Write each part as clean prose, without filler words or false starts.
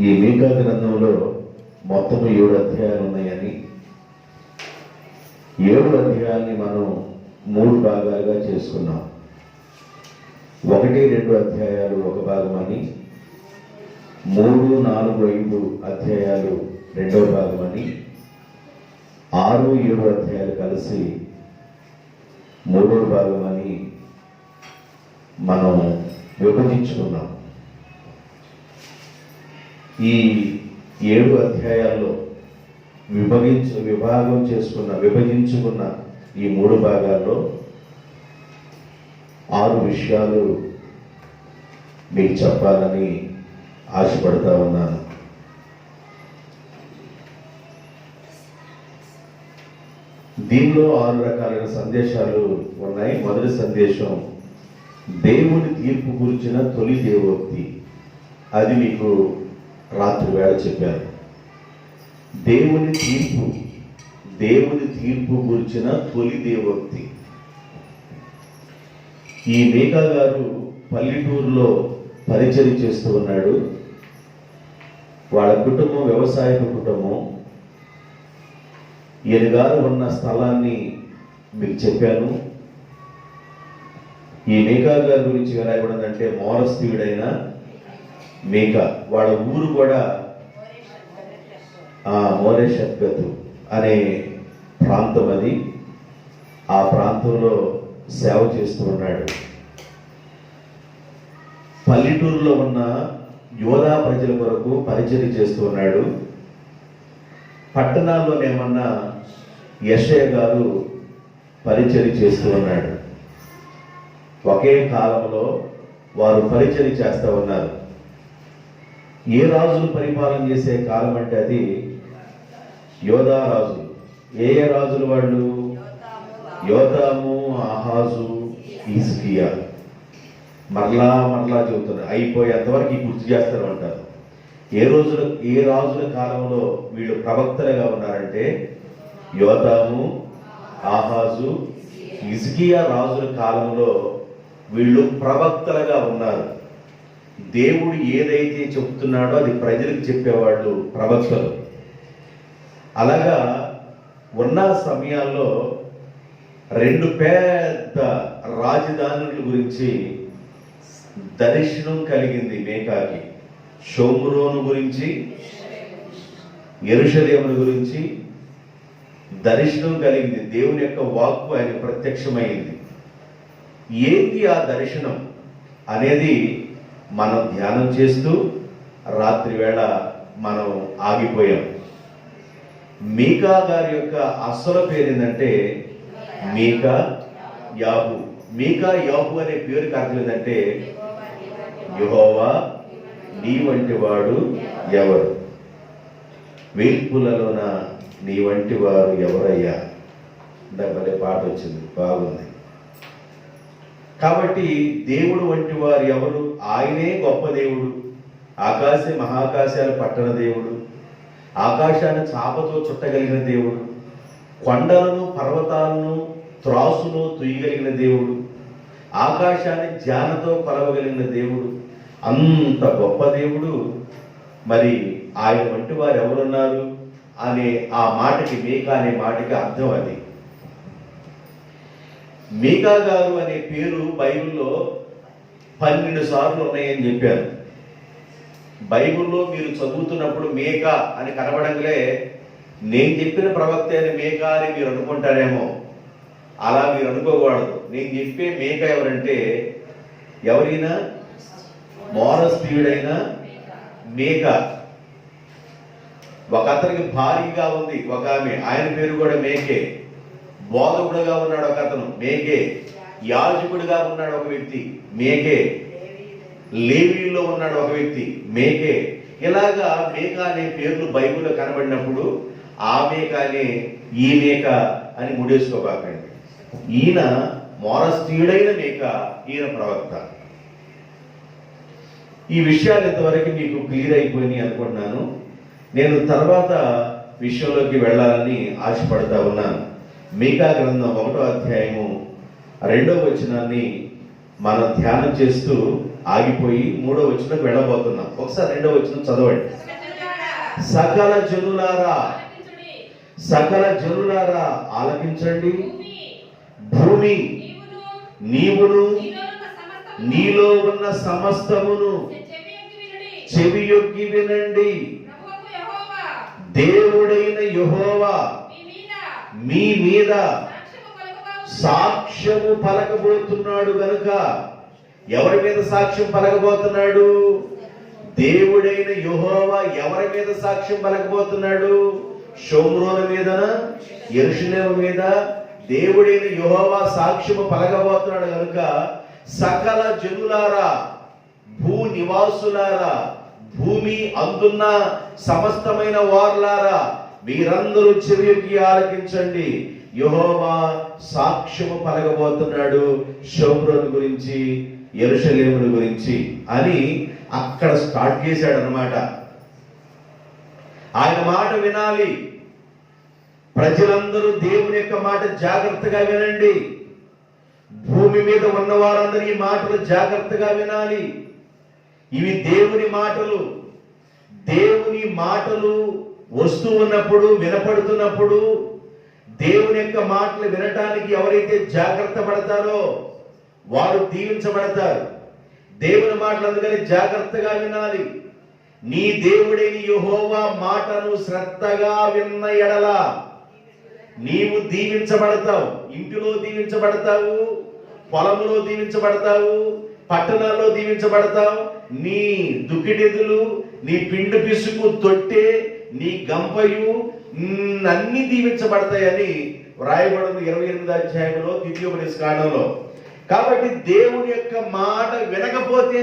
ఈ మీకా గ్రంథంలో మొత్తం 7 అధ్యాయాలు ఉన్నాయని, 7 అధ్యాయాల్ని మనం 3 భాగాలుగా చేసుకున్నాం. 1, 2 అధ్యాయాలు ఒక భాగమని, 3, 4, 5 అధ్యాయాలు రెండవ భాగమని, 6, 7 అధ్యాయాలు కలిసి మూడవ భాగమని మనం విభజించుకున్నాం. ఈ 7 అధ్యాయాల్లో విభజించుకున్న ఈ 3 భాగాల్లో 6 విషయాలు మీకు చెప్పాలని ఆశపడతా ఉన్నాను. దీనిలో 6 రకాలైన సందేశాలు ఉన్నాయి. మొదటి సందేశం దేవుని తీర్పు గురించిన తొలి దేవోక్తి. అది మీకు రాత్రి వేళ చెప్పాను. దేవుని తీర్పు గురించిన తొలి దేవోక్తి. ఈ మీకా గారు పల్లెటూరులో పరిచయం చేస్తూ ఉన్నాడు. వాళ్ళ కుటుంబం వ్యవసాయపు కుటుంబం. ఈయన గారు ఉన్న స్థలాన్ని మీకు చెప్పాను. ఈ మీకా గారి గురించి రాయబడిందంటే మోరస్థీయుడైన మీకా. వాళ్ళ ఊరు కూడా మోరేషద్గతు అనే ప్రాంతం. అది ఆ ప్రాంతంలో సేవ చేస్తూ ఉన్నాడు. పల్లెటూరులో ఉన్న యోధా ప్రజల కొరకు పరిచయం చేస్తూ ఉన్నాడు. పట్టణాల్లోనేమన్నా యెషయా గారు పరిచయం చేస్తూ ఉన్నాడు. ఒకే కాలంలో వారు పరిచయం చేస్తూ ఉన్నారు. ఏ రాజులు పరిపాలన చేసే కాలం అంటే అది యోధా రాజులు. ఏ రాజులు వాళ్ళు? యోతాము, ఆహాజు, హిజ్కియా. మరలా చెబుతున్నారు. అయిపోయేంతవరకు గుర్తు చేస్తారు అంటారు. ఏ రాజుల కాలంలో వీళ్ళు ప్రవక్తలుగా ఉన్నారంటే యోతాము, ఆహాజు, హిజ్కియా రాజుల కాలంలో వీళ్ళు ప్రవక్తలుగా ఉన్నారు. దేవుడు ఏదైతే చెప్తున్నాడో అది ప్రజలకు చెప్పేవాళ్ళు ప్రవక్తలు. అలాగా ఉన్న సమయాల్లో 2 పెద్ద రాజధానుల గురించి దర్శనం కలిగింది మీకాకి. షోమ్రోను గురించి, యెరూషలేము గురించి దర్శనం కలిగింది. దేవుని యొక్క వాక్కు ఆయన ప్రత్యక్షమైంది. ఏంటి ఆ దర్శనం అనేది మనం ధ్యానం చేస్తూ రాత్రి వేళ మనం ఆగిపోయాం. మీకా గారి యొక్క అసలు పేరు ఏంటంటే మీకా యాహు. మీకా యాహు అనే పేరుకి అర్థం ఏంటంటే యెహోవా నీ వంటి వాడు ఎవరు, వేల్పులలోన నీ వంటి వారు ఎవరయ్యా. భలే పాట వచ్చింది, బాగుంది. కాబట్టి దేవుడు వంటి వారు ఎవరు? ఆయనే గొప్ప దేవుడు. మహాకాశాలు పట్టణ దేవుడు. ఆకాశాన్ని చాపతో చుట్టగలిగిన దేవుడు. కొండలను పర్వతాలను త్రాసును తుయ్యగలిగిన దేవుడు. ఆకాశాన్ని జ్ఞానతో కొలవగలిగిన దేవుడు. అంత గొప్ప దేవుడు. మరి ఆయన వంటి వారు ఎవరున్నారు అనే ఆ మాటకి, మీకా అనే మాటకి అర్థం అది. మీకా గారు అనే పేరు బైబిల్లో 12 సార్లు ఉన్నాయని చెప్పారు. బైబిల్లో మీరు చదువుతున్నప్పుడు మీకా అని కనబడంగానే నేను చెప్పిన ప్రవక్త అని మీకా అని మీరు అనుకుంటారేమో. అలా మీరు అనుకోకూడదు. నేను చెప్పే మీకా ఎవరంటే ఎవరైనా మోరస్థీయుడైన మీకా. ఒక అతనికి భారీగా ఉంది ఒక ఆమె, ఆయన పేరు కూడా మేకే. బోధకుడుగా ఉన్నాడు ఒక అతను, మేకే. యాజకుడిగా ఉన్నాడు ఒక వ్యక్తి, మేకే. లేవీలో ఉన్నాడు ఒక వ్యక్తి, మేకే. ఇలాగా మీకా అనే పేర్లు బైబిల్లో కనబడినప్పుడు ఆ మీకానే ఈ మీకా అని ముడేసుకోబాకండి. ఈయన మోరస్థీయుడైన మీకా, ఈయన ప్రవక్త. ఈ విషయాలు ఇంతవరకు మీకు క్లియర్ అయిపోయినాయి అనుకుంటున్నాను. నేను తర్వాత విషయంలోకి వెళ్ళాలని ఆశపడతా ఉన్నాను. మీకా గ్రంథం 1వ అధ్యాయము 2వ వచనాన్ని మనం ధ్యానం చేస్తూ ఆగిపోయి 3వ వచనంకి వెళ్ళబోతున్నాం. ఒకసారి 2వ వచనం చదవండి. సకల జనులారా, సకల జనులారా ఆలకించండి. భూమి నీవును నీలో ఉన్న సమస్తమును చెవియొగ్గి వినండి. దేవుడైన యెహోవా మీ మీద సాక్ష్యము పలకబోతున్నాడు గనుక. ఎవరి మీద సాక్ష్యం పలకబోతున్నాడు? దేవుడైన యెహోవా ఎవరి మీద సాక్ష్యం పలకబోతున్నాడు? షోమ్రోను మీదనా, యెరూషలేము మీద? దేవుడైన యెహోవా సాక్ష్యము పలకబోతున్నాడు గనుక సకల జనులారా, భూ నివాసులారా, భూమి అందున్న సమస్తమైన వారులారా, మీరందరూ చెవియొగ్గి ఆలకించండి. యెహోవా సాక్ష్యము పలకబోతున్నాడు షోమ్రోను గురించి, యెరూషలేమును గురించి అని అక్కడ స్టార్ట్ చేశాడు అన్నమాట. ఆయన మాట వినాలి. ప్రజలందరూ దేవుని యొక్క మాట జాగ్రత్తగా వినండి. భూమి మీద ఉన్న వారందరూ ఈ మాటలు జాగ్రత్తగా వినాలి. ఇవి దేవుని మాటలు. దేవుని మాటలు వస్తూ ఉన్నప్పుడు, వినపడుతున్నప్పుడు, దేవుని యొక్క మాటలు వినటానికి ఎవరైతే జాగ్రత్త పడతారో వారు దీవించబడతారు. దేవుని మాటలు అందుకని జాగ్రత్తగా వినాలి. నీ దేవుడైన యెహోవా మాటను శ్రద్ధగా విన్న ఎడల నీవు దీవించబడతావు. ఇంటిలో దీవించబడతావు, పొలంలో దీవించబడతావు, పట్టణాల్లో దీవించబడతావు. నీ దుక్కిడెదులు, నీ పిండి పిసుకు తొట్టె, నీ గంపయు అన్ని దీవించబడతాయని వ్రాయబడింది 28వ అధ్యాయంలో ద్వితీయోపదేశ కాండంలో. కాబట్టి దేవుని యొక్క మాట వినకపోతే,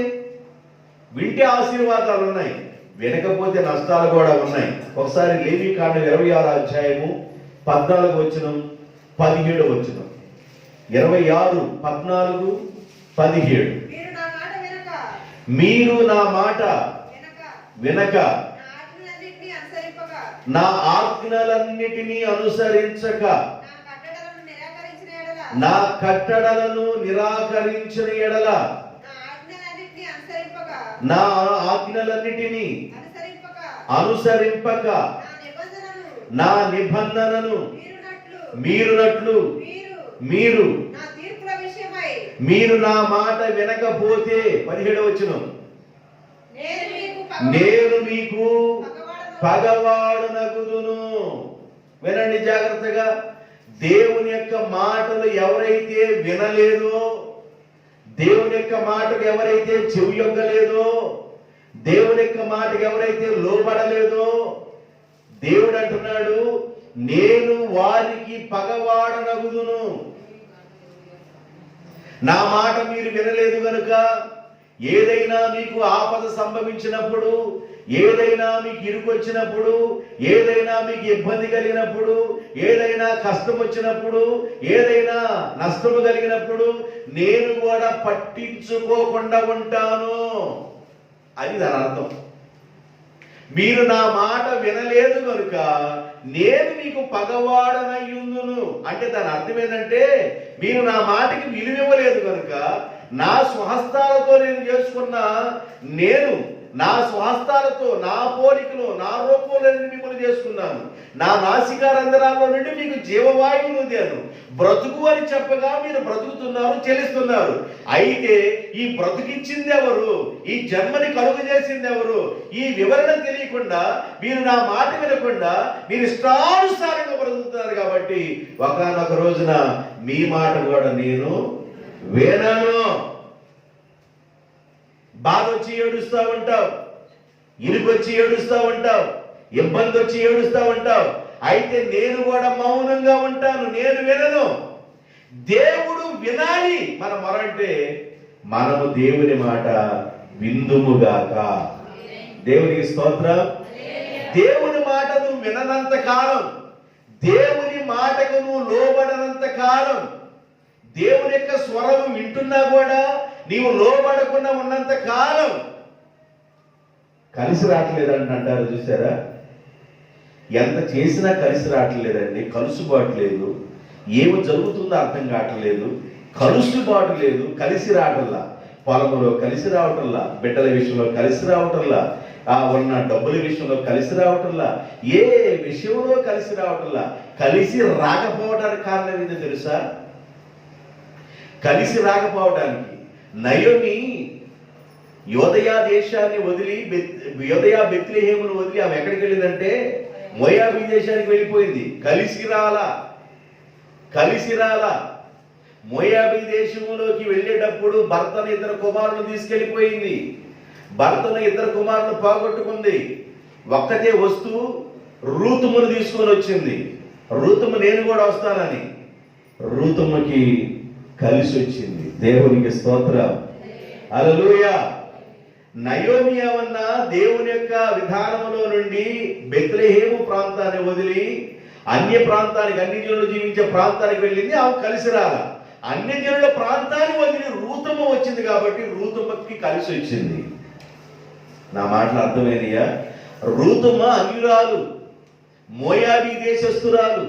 వింటే ఆశీర్వాదాలు ఉన్నాయి, వినకపోతే నష్టాలు కూడా ఉన్నాయి. ఒకసారి లేవీకాండం 26వ అధ్యాయము 14వ వచనం 17వ వచనం. 26, 14, 17. మీరు నా మాట వినక నా ఆజ్ఞలన్నిటినీ అనుసరించక నా కట్టడలను నిరాకరించిన ఎడల, నా ఆజ్ఞలన్నిటినీ అనుసరింపక నా నిబంధనను మీరునట్లు మీరు నా మాట వినకపోతే, 17వ వచనం, నేను మీకు పగవాడునగుదును. వినండి జాగ్రత్తగా. దేవుని యొక్క మాటలు ఎవరైతే వినలేదో, దేవుని యొక్క మాటకు ఎవరైతే చెవియొగ్గలేదో, దేవుని యొక్క మాటకు ఎవరైతే లోబడలేదో, దేవుడు అంటున్నాడు, నేను వారికి పగవాడనగుదును. నా మాట మీరు వినలేదు గనుక ఏదైనా మీకు ఆపద సంభవించినప్పుడు, ఏదైనా మీకు ఇరుకు వచ్చినప్పుడు, ఏదైనా మీకు ఇబ్బంది కలిగినప్పుడు, ఏదైనా కష్టం వచ్చినప్పుడు, ఏదైనా నష్టము కలిగినప్పుడు నేను కూడా పట్టించుకోకుండా ఉంటాను అని దాని అర్థం. మీరు నా మాట వినలేదు కనుక నేను మీకు పగవాడనయ్యుందును అంటే దాని అర్థం ఏంటంటే, మీరు నా మాటకి విలువివ్వలేదు కనుక నా స్వహస్తాలతో నేను చేసుకున్న, నేను నా స్వహస్తాలతో నా పోలికలో నా రూపంలో మిమ్మల్ని చేసుకున్నాను. నా నాసికారంధ్రాల్లో నుండి మీకు జీవవాయువును వదిలాను. బ్రతుకు అని చెప్పగా మీరు బ్రతుకుతున్నారు, చెల్లిస్తున్నారు. అయితే ఈ బ్రతుకిచ్చింది ఎవరు? ఈ జన్మని కలుగు చేసింది ఎవరు? ఈ వివరణ తెలియకుండా, మీరు నా మాట వినకుండా మీరు ఇష్టానుసారంగా బ్రతుకుతున్నారు. కాబట్టి ఒకానొక రోజున మీ మాట కూడా నేను వినను. బాధ వచ్చి ఏడుస్తూ ఉంటావు, ఇరుకొచ్చి ఏడుస్తూ ఉంటావు, ఇబ్బంది వచ్చి ఏడుస్తూ ఉంటావు. అయితే నేను కూడా మౌనంగా ఉంటాను, నేను వినను. దేవుడు వినాలి మన మొరంటే మనము దేవుని మాట విందుముగాక. దేవునికి స్తోత్రం. దేవుని మాట నువ్వు విననంత కాలం, దేవుని మాటకు నువ్వు లోబడనంత కాలం, దేవుని యొక్క స్వరం వింటున్నా కూడా నీవు లోబడకుండా ఉన్నంత కాలం కలిసి రావట్లేదంట అంటారు. చూసారా? ఎంత చేసినా కలిసి రావట్లేదండి. కలుసుబాటు లేదు. ఏమి జరుగుతుందో అర్థం కావట్లేదు. కలుసుబాటు లేదు, కలిసి రావట్లా. పొలంలో కలిసి రావటంలా, బిడ్డల విషయంలో కలిసి రావటంలా, ఉన్న డబ్బుల విషయంలో కలిసి రావటంలా, ఏ విషయంలో కలిసి రావటంలా. కలిసి రాకపోవడానికి కారణం ఏంటో తెలుసా? కలిసి రాకపోవడానికి నయోమి యోదయా దేశాన్ని వదిలి, యోదయా బెత్లెహేమును వదిలి ఆమె ఎక్కడికి వెళ్ళిందంటే మోయాబీ దేశానికి వెళ్ళిపోయింది. కలిసి రాలా. మోయాబీ దేశంలోకి వెళ్ళేటప్పుడు భర్తను 2 కుమారులను తీసుకెళ్ళిపోయింది. భర్తను 2 కుమారులను పోగొట్టుకుంది. ఒక్కతే వస్తూ రూతుమును తీసుకొని వచ్చింది. రూతుము నేను కూడా వస్తానని రూతుముకి కలిసి వచ్చింది. దేవునికి స్తోత్రం, హల్లెలూయా. నయోమి ఏమన్నా దేవుని యొక్క విధానంలో నుండి బెత్లెహేము ప్రాంతాన్ని వదిలి అన్య ప్రాంతానికి, అన్ని జనులు జీవించే ప్రాంతానికి వెళ్ళింది. ఆమె కలిసి రాల. అన్య జనుల ప్రాంతాన్ని వదిలి రూతమ్మ వచ్చింది కాబట్టి రూతమ్మకి కలిసి వచ్చింది. నా మాటలు అర్థమైనయా? రూతమ్మ అన్యురాలు, మోయాబీ దేశస్తురాలు.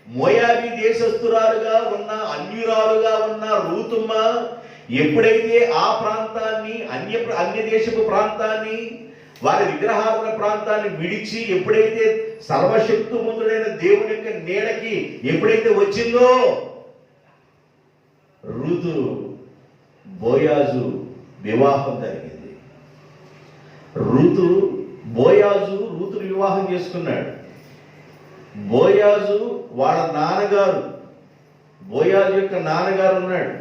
మోయాబీ దేశస్తురాలుగా ఉన్న, అన్యురాలుగా ఉన్న రూతమ్మ ఎప్పుడైతే ఆ ప్రాంతాన్ని, అన్య దేశపు ప్రాంతాన్ని, వారి విగ్రహాల ప్రాంతాన్ని విడిచి ఎప్పుడైతే సర్వశక్తిమంతుడైన దేవుని యొక్క నీడకి ఎప్పుడైతే వచ్చిందో, రూతు బోయాజు వివాహం జరిగింది. రూతుని వివాహం చేసుకున్నాడు. బోయాజు వాళ్ళ నాన్నగారు, బోయాజు యొక్క నాన్నగారు ఉన్నాడు,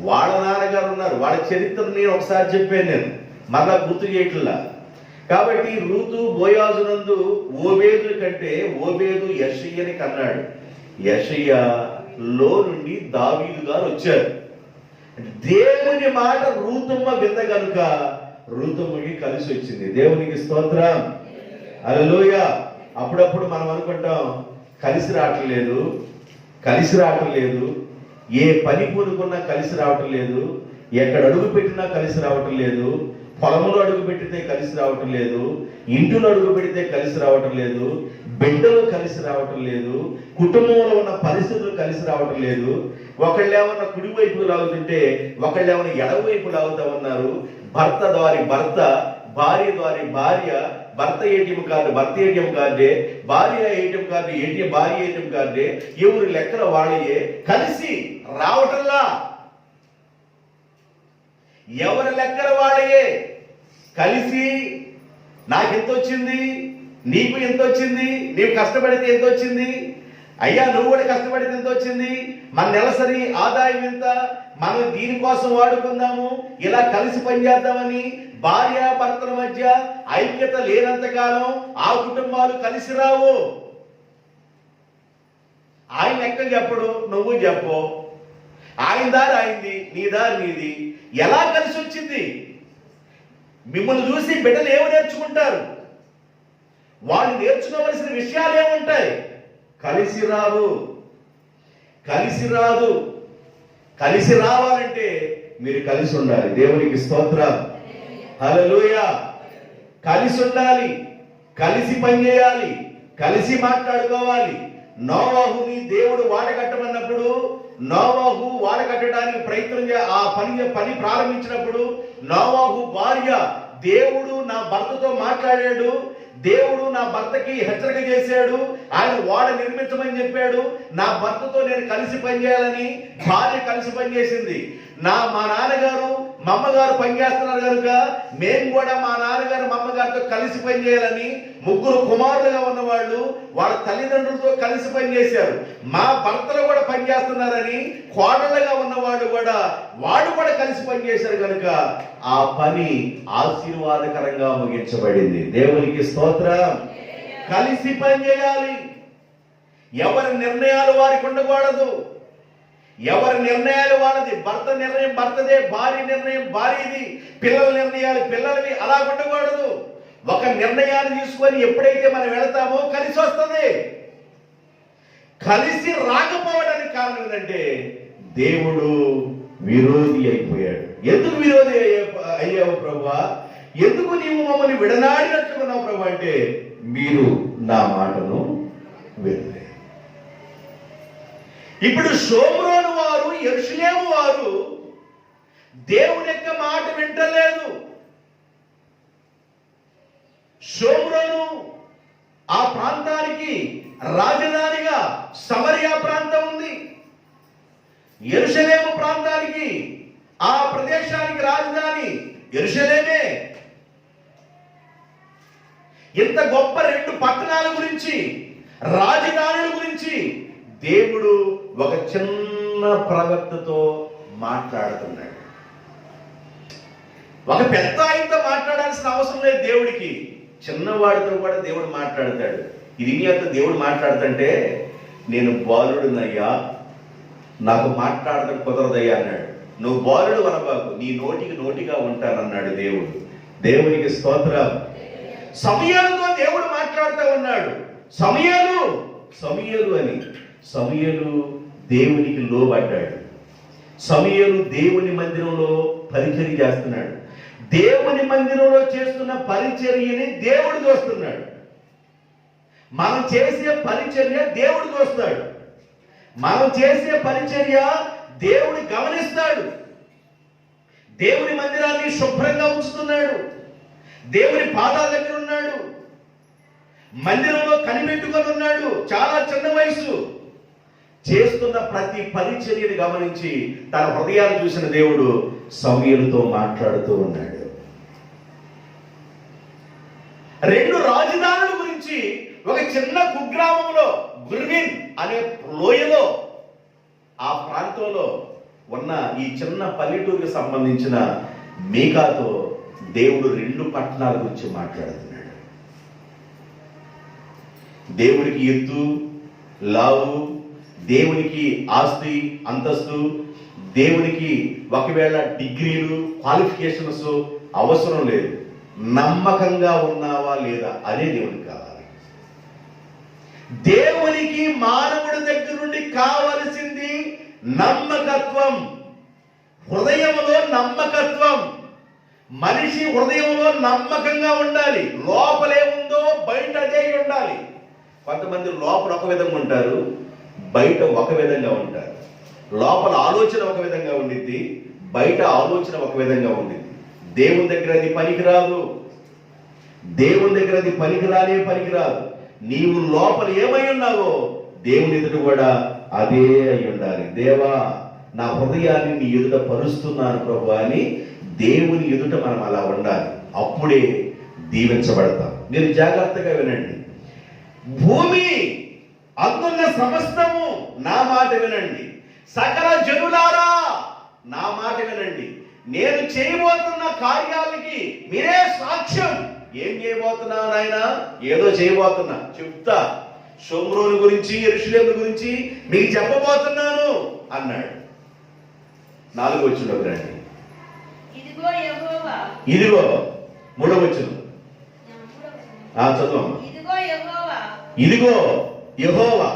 వాళ్ళ నాన్నగారు ఉన్నారు. వాళ్ళ చరిత్రను నేను ఒకసారి చెప్పాను, నేను మరలా గుర్తు చేయట్లా. కాబట్టి రూతు బోయాజునందు ఓబేదు కంటే ఓబేదు యెషయ్యని కన్నాడు. యెషయ్యలో నుండి దావీదు గారు వచ్చారు. దేవుని మాట రూతమ్మ వింద కనుక రూతమ్మకి కలిసి వచ్చింది. దేవునికి స్తోత్రం, హల్లెలూయా. అప్పుడప్పుడు మనం అనుకుంటాం కలిసి రావటం లేదు, ఏ పని పూనుకున్నా కలిసి రావటం లేదు, ఎక్కడ అడుగు పెట్టినా కలిసి రావటం లేదు, పొలంలో అడుగు పెట్టితే కలిసి రావటం లేదు, ఇంటిలో అడుగు పెడితే కలిసి రావటం లేదు, బిడ్డలు కలిసి రావటం లేదు, కుటుంబంలో ఉన్న పరిస్థితులు కలిసి రావటం లేదు. ఒకళ్ళేమన్నా కుడివైపు లాగుతుంటే ఒకళ్ళేమన్నా ఎడవైపు లాగుతా ఉన్నారు. భర్త ద్వారా భర్త, భార్య ద్వారా భార్య, భర్త ఏటీఎం కార్డు భర్త ఏటీఎం కార్డే, భార్య ఏటీఎం కార్డు భార్య ఏటీఎం కార్డే, ఎవరి లెక్కల వాళ్ళయే, కలిసి రావటంలా. ఎవరి లెక్కల వాళ్ళయే కలిసి నాకెంత వచ్చింది, నీకు ఎంత వచ్చింది, నీవు కష్టపడితే ఎంత వచ్చింది, అయ్యా నువ్వు కూడా కష్టపడితే ఎంత వచ్చింది, మన నెలసరి ఆదాయం ఎంత, మనం దీనికోసం వాడుకుందాము, ఇలా కలిసి పనిచేద్దామని భార్య భర్తల మధ్య ఐక్యత లేనంత కాలం ఆ కుటుంబాలు కలిసి రావు. ఆయన లెక్కలు చెప్పడు, నువ్వు చెప్పు, ఆయన దారి ఆయనది, నీ దారి నీది. ఎలా కలిసి వచ్చింది? మిమ్మల్ని చూసి బిడ్డలు ఏమి నేర్చుకుంటారు? వాళ్ళు నేర్చుకోవలసిన విషయాలు ఏముంటాయి? కలిసి రాదు. కలిసి రావాలంటే మీరు కలిసి ఉండాలి. దేవునికి స్తోత్రం, హల్లెలూయా. కలిసి ఉండాలి, కలిసి పనిచేయాలి, కలిసి మాట్లాడుకోవాలి. నోవాహుని దేవుడు వాడకట్టమన్నప్పుడు, నోవాహు వాడకట్టడానికి ఆ పని ప్రారంభించినప్పుడు నోవాహు భార్య, దేవుడు నా భర్తతో మాట్లాడాడు, దేవుడు నా భర్తకి హెచ్చరిక చేశాడు, ఆయన వాడ నిర్మించమని చెప్పాడు, నా భర్తతో నేను కలిసి పనిచేయాలని భార్య కలిసి పనిచేసింది. మా నాన్నగారు మా అమ్మగారు పనిచేస్తున్నారు కనుక మేము కూడా మా నాన్నగారు మా అమ్మగారితో కలిసి పనిచేయాలని 3 కుమారులుగా ఉన్నవాళ్ళు వాళ్ళ తల్లిదండ్రులతో కలిసి పనిచేశారు. మా భర్తలు కూడా పనిచేస్తున్నారని కోడళ్ళగా ఉన్నవాళ్ళు కూడా కలిసి పనిచేశారు కనుక ఆ పని ఆశీర్వాదకరంగా ముగించబడింది. దేవునికి స్తోత్రం. కలిసి పనిచేయాలి. ఎవరి నిర్ణయాలు వారికి ఉండకూడదు, ఎవరి నిర్ణయాలు వాళ్ళది. భర్త నిర్ణయం భర్తదే, భార్య నిర్ణయం భార్యది, పిల్లల నిర్ణయాలు పిల్లలవి. అలా ఉండకూడదు. ఒక నిర్ణయాన్ని తీసుకొని ఎప్పుడైతే మనం వెళతామో కలిసి వస్తుంది. కలిసి రాకపోవడానికి కారణం ఏంటంటే దేవుడు విరోధి అయిపోయాడు. ఎందుకు విరోధి అయ్యావు ప్రభువా? ఎందుకు నీవు మమ్మల్ని విడనాడినట్లున్నావు ప్రభు అంటే మీరు నా మాటను వినలేదు. ఇప్పుడు షోమ్రోను వారు, యెరూషలేము వారు దేవుని యొక్క మాట వింటలేదు. షోమ్రోను ఆ ప్రాంతానికి రాజధానిగా సమరియా ప్రాంతం ఉంది. యెరూషలేము ప్రాంతానికి, ఆ ప్రదేశానికి రాజధాని యెరూషలేమే. ఇంత గొప్ప రెండు పట్టణాల గురించి, రాజధానుల గురించి దేవుడు ఒక చిన్న ప్రవక్తతో మాట్లాడుతున్నాడు. ఒక పెద్ద ఆయనతో మాట్లాడాల్సిన అవసరం లేదు దేవుడికి. చిన్నవాడితో కూడా దేవుడు మాట్లాడతాడు. ఇర్మియాతో దేవుడు మాట్లాడుతుంటే, నేను బాలుడునయ్యా, నాకు మాట్లాడటం కుదరదయ్యా అన్నాడు. నువ్వు బాలుడు అనబాకు, నీ నోటికి నోటిగా ఉంటానన్నాడు దేవుడు. దేవునికి స్తోత్రం. సమూయేలుతో దేవుడు మాట్లాడుతూ ఉన్నాడు. సమూయేలు అని. సమూయేలు దేవునికి లోబడ్డాడు. సమూయేలు దేవుని మందిరంలో పరిచర్య చేస్తున్నాడు. దేవుని మందిరంలో చేస్తున్న పరిచర్యని దేవుడు చూస్తున్నాడు. మనం చేసే పరిచర్య దేవుడు చూస్తాడు. మనం చేసే పరిచర్య దేవుడు గమనిస్తాడు. దేవుని మందిరాన్ని శుభ్రంగా ఉంచుతున్నాడు. దేవుని పాదాల దగ్గర ఉన్నాడు. మందిరంలో కనిపెట్టుకొని ఉన్నాడు. చాలా చిన్న వయసు. చేస్తున్న ప్రతి పరిచర్యని గమనించి తన హృదయాన్ని చూసిన దేవుడు సమూయేలుతో మాట్లాడుతూ ఉన్నాడు. రెండు రాజధానుల గురించి ఒక చిన్న కుగ్రామంలో, గుర్విన్ అనే లోయలో, ఆ ప్రాంతంలో ఉన్న ఈ చిన్న పల్లెటూరుకి సంబంధించిన మీకాతో దేవుడు రెండు పట్టణాల గురించి మాట్లాడుతున్నాడు. దేవుడికి ఎత్తు, లావు, దేవునికి ఆస్తి, అంతస్తు, దేవునికి ఒకవేళ డిగ్రీలు, క్వాలిఫికేషన్స్ అవసరం లేదు. నమ్మకంగా ఉన్నావా లేదా అదే దేవుడికి కావాలి. దేవునికి మానవుడి దగ్గర నుండి కావలసింది నమ్మకత్వం, హృదయంలో నమ్మకత్వం. మనిషి హృదయంలో నమ్మకంగా ఉండాలి. లోపలేముందో బయట అదే ఉండాలి. కొంతమంది లోపల ఒక విధంగా ఉంటారు, బయట ఒక విధంగా ఉంటారు. లోపల ఆలోచన ఒక విధంగా ఉండిద్ది, బయట ఆలోచన ఒక విధంగా ఉండిద్ది. దేవుని దగ్గర అది పనికిరాదు. దేవుని దగ్గర అది పనికిరాదు. నీవు లోపల ఏమై ఉన్నావో దేవుని ఎదుట కూడా అదే అయి ఉండాలి. దేవా, నా హృదయాన్ని నీ ఎదుట పరుస్తున్నాను ప్రభు అని దేవుని ఎదుట మనం అలా ఉండాలి. అప్పుడే దీవించబడతాం. మీరు జాగ్రత్తగా వినండి. భూమి అందున్న సమస్తము నా మాట వినండి. సకల జనులారా నా మాట వినండి. నేను చేయబోతున్న కార్యాలకి మీరే సాక్ష్యం. ఏం చేయబోతున్నా నాయన? ఏదో చేయబోతున్నా, చెప్తా. షోమ్రోను గురించి, యెరూషలేము గురించి మీకు చెప్పబోతున్నాను అన్నాడు. 4వ వచనంలోకి రండి. ఇదిగో 3వ వచనం చదువు. ఇదిగో యెహోవా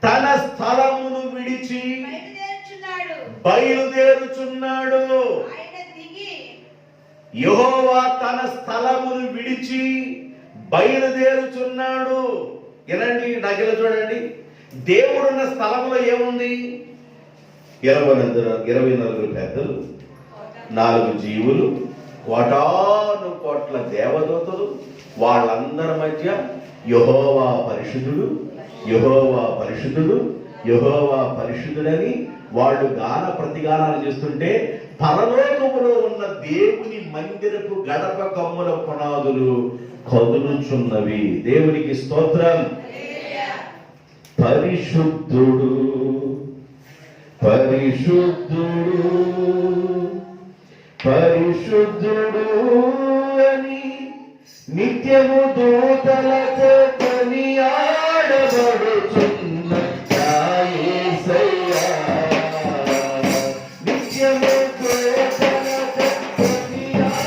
తన స్థలమును విడిచి బయలుదేరుచున్నాడు. యెహోవా తన స్థలమును విడిచి బయలుదేరుచున్నాడు. వినండి, నాకెలా చూడండి. దేవుడున్న స్థలంలో ఏముంది? 24 పెద్దలు, 4 జీవులు, కోటాను కోట్ల దేవదూతలు, వాళ్ళందరి మధ్య యెహోవా పరిశుద్ధుడు, యెహోవా పరిశుద్ధుడు, యెహోవా పరిశుద్ధుడని వాళ్ళు గాన ప్రతిగానాలు చేస్తుంటే, పరలోకములో ఉన్న దేవుని మందిరపు గడప కమ్ముల పునాదులు కదులుచున్నవి. దేవునికి స్తోత్రం. పరిశుద్ధుడు, పరిశుద్ధుడు, పరిశుద్ధుడు అని నిత్యము దూతలతో కొనియాడబడుచున్న యేసయ్యా. నిత్యము దూతలతో కొనియాడబడుచున్న యేసయ్యా.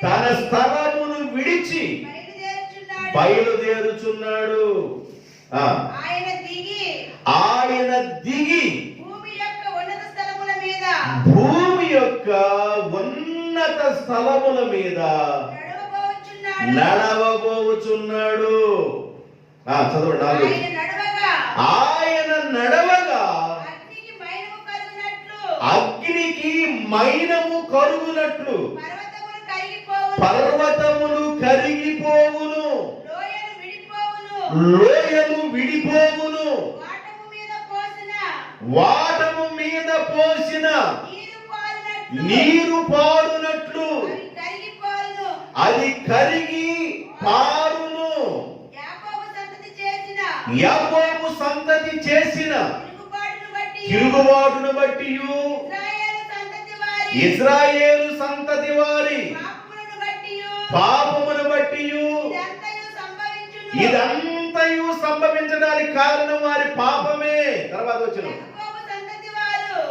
తన స్థలమును విడిచి బయలుదేరుచున్నాడు. ఆయన దిగి భూమి యొక్క ఉన్నత స్థలముల మీద నడవబోచున్నాడు. చదవండి. ఆయన నడవగా అగ్నికి మైనము కరుగునట్లు పర్వతములు కరిగిపోవును, లోయలు విడిపోవును, వాటము మీద పోసిన నీరు పారునట్లు అది కరిగి పారును. యాకోబు సంతతి చేసిన తిరుగుబాటును బట్టి ఇశ్రాయేలు సంతతి వారి పాపమును బట్టి ఇదంతయు సంభవించడానికి కారణం వారి పాపమే. తర్వాత వచ్చిన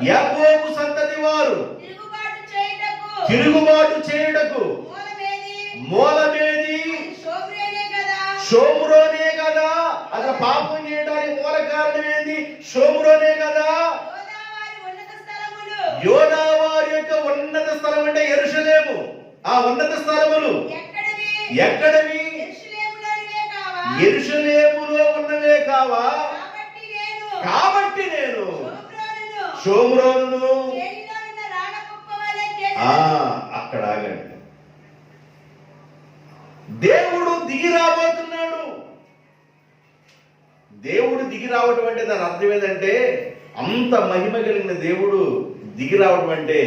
యాకోబు సంతతి వారు తిరుగుబాటు చేయుటకు మూలమేది? షోమ్రోనే కదా. అసలు పాపం చేయడానికి మూల కారణం ఏంది? షోమ్రోనే కదా. యోదా వారి యొక్క ఉన్నత స్థలం అంటే యెరూషలేము. ఆ ఉన్నత స్థలములు ఎక్కడవి? యెరూషలేములో ఉన్నవే కావా? కాబట్టి నేను షోమ్రోనును అక్కడ ఆగండి. దేవుడు దిగి రాబోతున్నాడు. దేవుడు దిగి రావటం అంటే దాని అర్థం ఏంటంటే, అంత మహిమ కలిగిన దేవుడు దిగి రావడం అంటే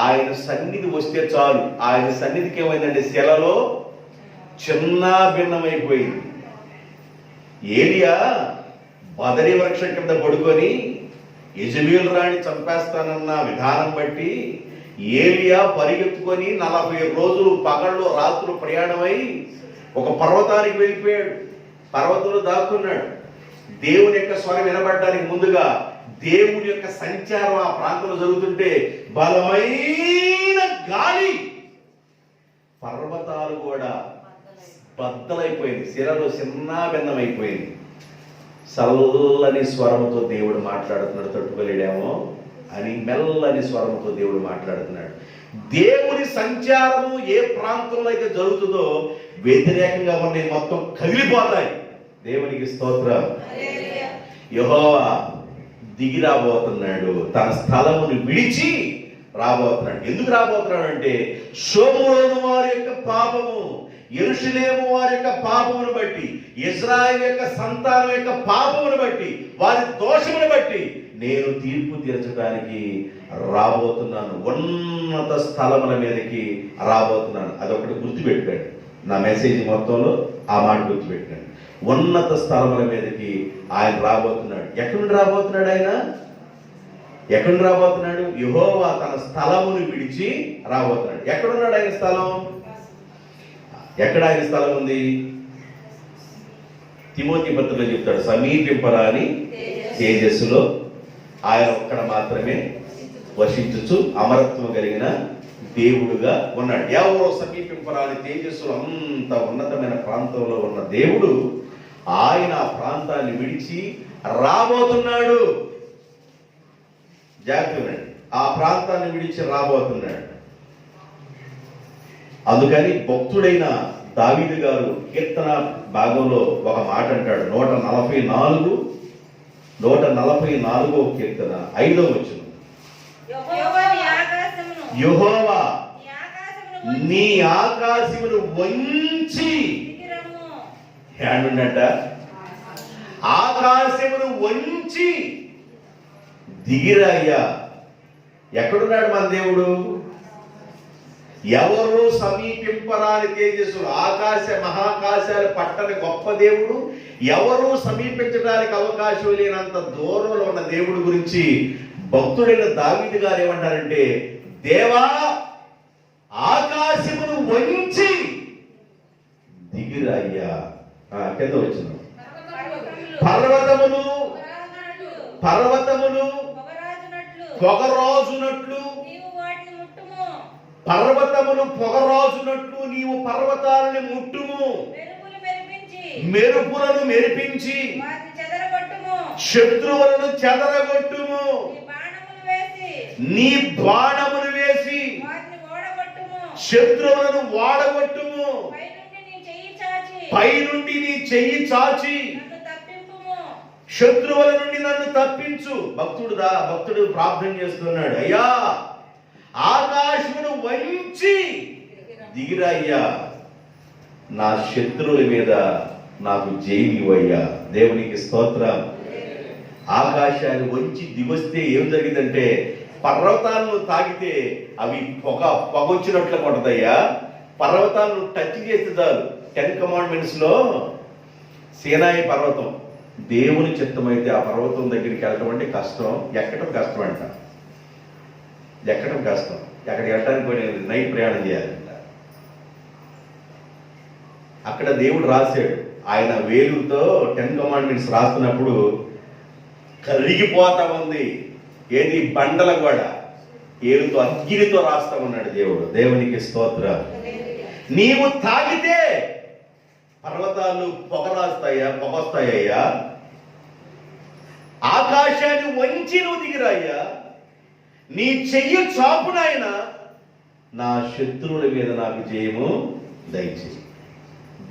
ఆయన సన్నిధి వస్తే చాలు. ఆయన సన్నిధికి ఏమైందంటే శిలలో చిన్న భిన్నమైపోయింది. ఏలియా బదరీ వృక్షం కింద పడుకొని యెజెబెలు రాణి చంపేస్తానన్న విధానం బట్టి ఏలియా పరిగెత్తుకొని 40 రోజులు పగళ్ళు రాత్రులు ప్రయాణమై ఒక పర్వతానికి వెళ్ళిపోయాడు. పర్వతంలో దాక్కున్నాడు. దేవుని యొక్క స్వరం వినబడడానికి ముందుగా దేవుని యొక్క సంచారం ఆ ప్రాంతంలో జరుగుతుంటే బలమైన గాలి, పర్వతాలు కూడా బద్దలైపోయింది, శిలలో చిన్న భిన్నమైపోయింది. చల్లని స్వరంతో దేవుడు మాట్లాడుతున్నాడు. తట్టుకోలేడేమో అని మెల్లని స్వరంతో దేవుడు మాట్లాడుతున్నాడు. దేవుని సంచారము ఏ ప్రాంతంలో అయితే జరుగుతుందో వ్యతిరేకంగా ఉన్నాయి మొత్తం కదిలిపోతాయి. దేవునికి స్తోత్రం. యెహోవా దిగి రాబోతున్నాడు. తన స్థలమును విడిచి రాబోతున్నాడు. ఎందుకు రాబోతున్నాడు అంటే షోమ్రోను వారి యొక్క పాపము, యెరూషలేము వారి యొక్క పాపమును బట్టి, ఇశ్రాయేలు యొక్క సంతానం యొక్క పాపమును బట్టి, వారి దోషమును బట్టి నేను తీర్పు తీర్చడానికి రాబోతున్నాను. ఉన్నత స్థలముల మీదకి రాబోతున్నాను. అదొకటి గుర్తుపెట్టాడు. నా మెసేజ్ మొత్తంలో ఆ మాట గుర్తుపెట్టాడు. ఉన్నత స్థలముల మీదకి ఆయన రాబోతున్నాడు. ఎక్కడి నుండి రాబోతున్నాడు? ఆయన ఎక్కడి నుండి రాబోతున్నాడు? యెహోవా తన స్థలమును విడిచి రాబోతున్నాడు. ఎక్కడున్నాడు ఆయన స్థలం? ఎక్కడ ఆయన స్థలం ఉంది? తిమోతి పత్రికలో చెప్తాడు, సమీపింపరాని తేజస్సులో ఆయన ఒక్కడ మాత్రమే వసించుచు అమరత్వం కలిగిన దేవుడుగా ఉన్నాడు. ఎవరో సమీపింపరాని తేజస్సులో అంత ఉన్నతమైన ప్రాంతంలో ఉన్న దేవుడు ఆయన ఆ ప్రాంతాన్ని విడిచి రాబోతున్నాడు. జాగ్రత్త, ఆ ప్రాంతాన్ని విడిచి రాబోతున్నాడు. అందుకని భక్తుడైన దావీదు గారు కీర్తన భాగంలో ఒక మాట అంటాడు. 144వ కీర్తన 5వ వచనం, యెహోవా నీ ఆకాశమును వంచి ఏమంట? ఆకాశమును వంచి దిగిరాయ్యా. ఎక్కడున్నాడు మన దేవుడు? ఎవరు సమీపింపరాని తేజస్సులు, ఆకాశ మహాకాశాలు పట్టని గొప్ప దేవుడు, ఎవరు సమీపించడానికి అవకాశం లేనంత దూరంలో ఉన్న దేవుడు గురించి భక్తుడైన దావీదు గారు ఏమంటారంటే, దేవా ఆకాశమును వంచి దిగిరాయ్యా. కింద వచ్చిన పర్వతములు పొగరాజునట్లు పర్వతమును పొగరాజునట్లు నీవు పర్వతాలను ముట్టుము, మెరుపులను మెరిపించి శత్రువులను చెదరగొట్టుము, నీ బాణములు వేసి శత్రువులను వాడగొట్టుము, పైనుండి నీ చెయ్యి చాచి శత్రువుల నుండి నన్ను తప్పించు. భక్తుడు ప్రార్థన చేస్తున్నాడు, అయ్యా ఆకాశమును వంచి దిగిరా అయ్యా, నా శత్రువుల మీద నాకు జయమివయ్యా. దేవునికి స్తోత్రం. ఆకాశాన్ని వంచి దిగొస్తే ఏం జరిగిందంటే పర్వతాలను తాకితే అవి పొగొచ్చినట్లు కొడతాయ్యా. పర్వతాలను టచ్ చేస్తే చాలు. 10 కమాండ్మెంట్స్ లో సీనాయి పర్వతం దేవుని చిత్తమైతే ఆ పర్వతం దగ్గరికి వెళ్ళటం అంటే కష్టం, ఎక్కడం కష్టం అంట. ఎక్కడం కష్టం, అక్కడికి వెళ్ళడానికి కూడా నైట్ ప్రయాణం చేయాలంట. అక్కడ దేవుడు రాశాడు, ఆయన వేలుతో 10 కమాండ్మెంట్స్ రాస్తున్నప్పుడు కరిగిపోతా ఉంది. ఏది బండల కూడా ఏలుతో అగ్గిరితో రాస్తా ఉన్నాడు దేవుడు. దేవునికి స్తోత్రం. నీవు తాగితే పర్వతాలు పొగొస్తాయ్యా, ఆకాశాన్ని వంచి నువ్వు దిగిరాయ్యా, నీ చెయ్యి చాపునైన నా శత్రువుల మీద నాకు జయము దయచేయి.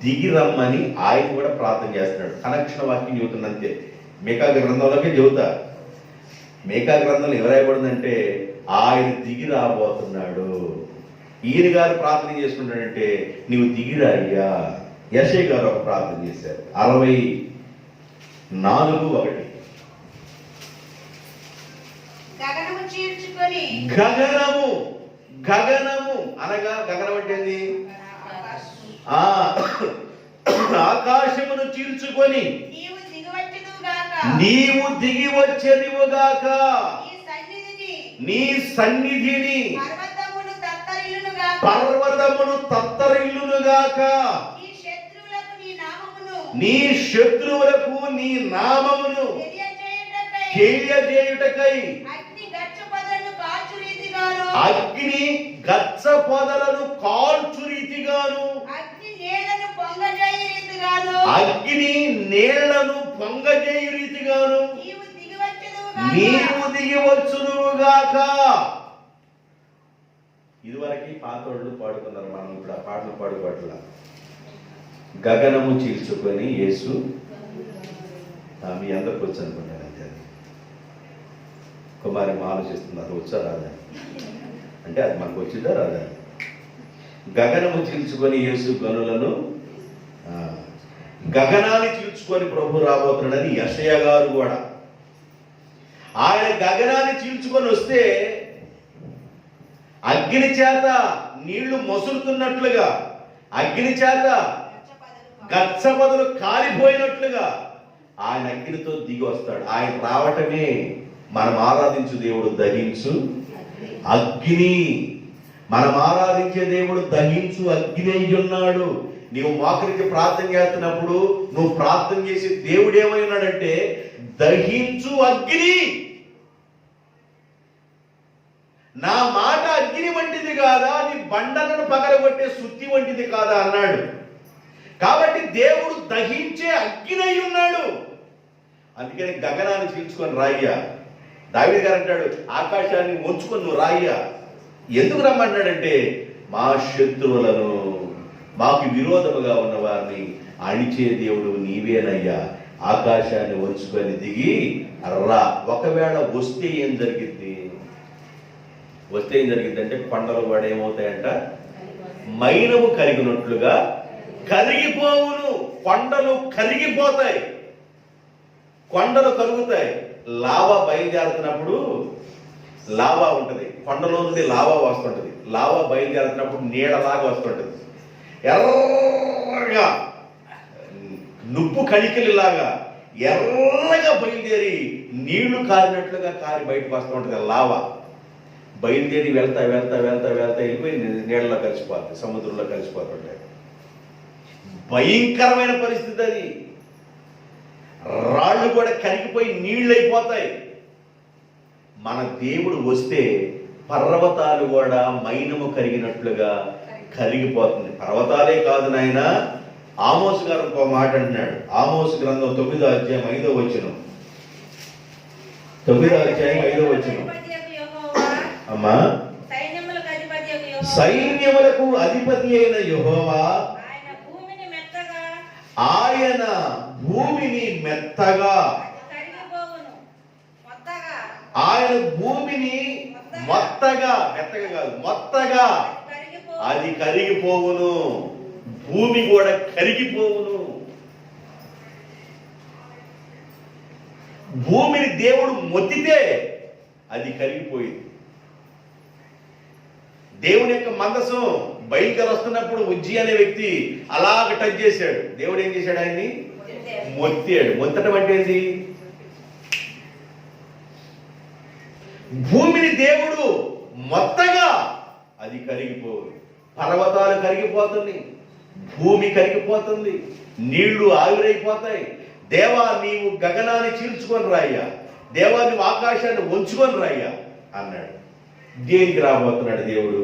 దిగిరమ్మని ఆయన కూడా ప్రార్థన చేస్తున్నాడు. కనెక్షన్ వాక్యం చెబుతున్నంతే. మేకా గ్రంథంలోకి చెబుతా. మేకా గ్రంథంలో ఎవరైపడిందంటే ఆయన దిగి రాబోతున్నాడు. ఈయన గారు ప్రార్థన చేసుకుంటాడంటే నీవు దిగిరాయ్యా. యెషయా గారు ఒక ప్రార్థన చేశారు 64:1. గగనము అనగా గగనం అంటే ఆకాశమును చీల్చుకొని నీవు దిగి వచ్చేదివుగాక, నీ సన్నిధిని పర్వతమును తత్తరిల్లునుగాక, నీ శత్రువులకు నీ నామమును తెలియజేయుటకై అగ్ని గచ్చ పొదలను కాల్చు రీతిగాను, అగ్ని నేలను పొంగజేయు రీతిగాను నీవు దిగి వచ్చునుగాక. ఇదివరకు పాతోళ్ళు పాడుతున్నారు, మనం ఇప్పుడు ఆ పాటలు పాడుకోవట్లా. గగనము చీల్చుకొని యేసు మీ అందరికి వచ్చి అనుకుంటాను. అంతే కుమారి ఆలోచిస్తున్నారు, వచ్చా రాదా అంటే అది మనకు వచ్చిందా రాదా. గగనము చీల్చుకొని యేసు గనులను గగనాన్ని చీల్చుకొని ప్రభు రాబోతున్నాడని యెషయా గారు కూడా. ఆయన గగనాన్ని చీల్చుకొని వస్తే అగ్ని చేత నీళ్లు మసులుతున్నట్లుగా, అగ్ని చేత గచ్చపదలు కాలిపోయినట్లుగా ఆయన అగ్నితో దిగి వస్తాడు. ఆయన రావటమే మనం ఆరాధించు దేవుడు దహించు అగ్ని. మనం ఆరాధించే దేవుడు దహించు అగ్ని అయి ఉన్నాడు. నీవు మోకరికి ప్రార్థన చేస్తున్నప్పుడు నువ్వు ప్రార్థన చేసి దేవుడు ఏమై ఉన్నాడంటే దహించు అగ్ని. నా మాట అగ్ని వంటిది కాదా, నీ బండలను పగలగొట్టే సుత్తి వంటిది కాదా అన్నాడు. కాబట్టి దేవుడు దహించే అగ్ని అయి ఉన్నాడు. అందుకని గగనాన్ని చీల్చుకొని రాయ్యా. దావీదు గారు అంటాడు, ఆకాశాన్ని వంచుకొని నువ్వు రాయ్యా. ఎందుకు రమ్మన్నాడంటే మా శత్రువులను, మాకు విరోధముగా ఉన్న వారిని అణిచే దేవుడు నీవేనయ్యా. ఆకాశాన్ని వంచుకొని దిగి రా. ఒకవేళ వస్తే ఏం జరిగింది అంటే కొండలు కూడా ఏమవుతాయంట, మైనము కరిగినట్లుగా కరిగిపోవును. కొండలు కరిగిపోతాయి, కొండలు కరుగుతాయి. లావా బయలుదేరుతున్నప్పుడు లావా ఉంటుంది, కొండలో నుండి లావా వస్తుంటది. లావా బయలుదేరుతున్నప్పుడు నీడలాగా వస్తుంటది, ఎర్రగా నుప్పు కణికలిలాగా ఎర్రగా బయలుదేరి నీళ్లు కారినట్లుగా కారి బయటకు వస్తూ ఉంటుంది. లావా బయలుదేరి వెళ్తా వెళ్తా వెళ్తా వెళ్తా వెళ్ళిపోయి నీళ్ళలో కలిసిపోతుంది, సముద్రంలో కలిసిపోతుంటాయి. భయంకరమైన పరిస్థితి అది. రాళ్ళు కూడా కరిగిపోయి నీళ్ళు అయిపోతాయి. మన దేవుడు వస్తే పర్వతాలు కూడా మైనము కరిగినట్లుగా కరిగిపోతుంది. పర్వతాలే కాదు నాయన, ఆమోసు గారు ఒక మాట అంటున్నాడు. ఆమోసు గ్రంథం 9వ అధ్యాయం 5వ వచనం. 9వ అధ్యాయం 5వ వచనం. అమ్మా, సైన్యములకు అధిపతి అయిన యెహోవా ఆయన భూమిని మెత్తగా, ఆయన భూమిని మొత్తగా, మెత్తగా కాదు మొత్తగా, అది కరిగిపోవును. భూమి కూడా కరిగిపోవును. భూమిని దేవుడు మొత్తితే అది కరిగిపోయింది. దేవుని యొక్క మందసం బయలుకి వస్తున్నప్పుడు ఉజ్జి అనే వ్యక్తి అలాగ టచ్ చేశాడు. దేవుడు ఏం చేశాడు? ఆయన్ని మొత్తాడు. మొత్తటం అంటే ఏంటి? భూమిని దేవుడు మొత్తగా, అది కరిగిపోదు. పర్వతాలు కరిగిపోతుంది, భూమి కరిగిపోతుంది, నీళ్లు ఆవిరైపోతాయి. దేవా నీవు గగనాన్ని చీల్చుకొని రాయ్యా, దేవా నువ్వు ఆకాశాన్ని వంచుకొని రాయ్యా అన్నాడు. దేనికి రాబోతున్నాడు దేవుడు?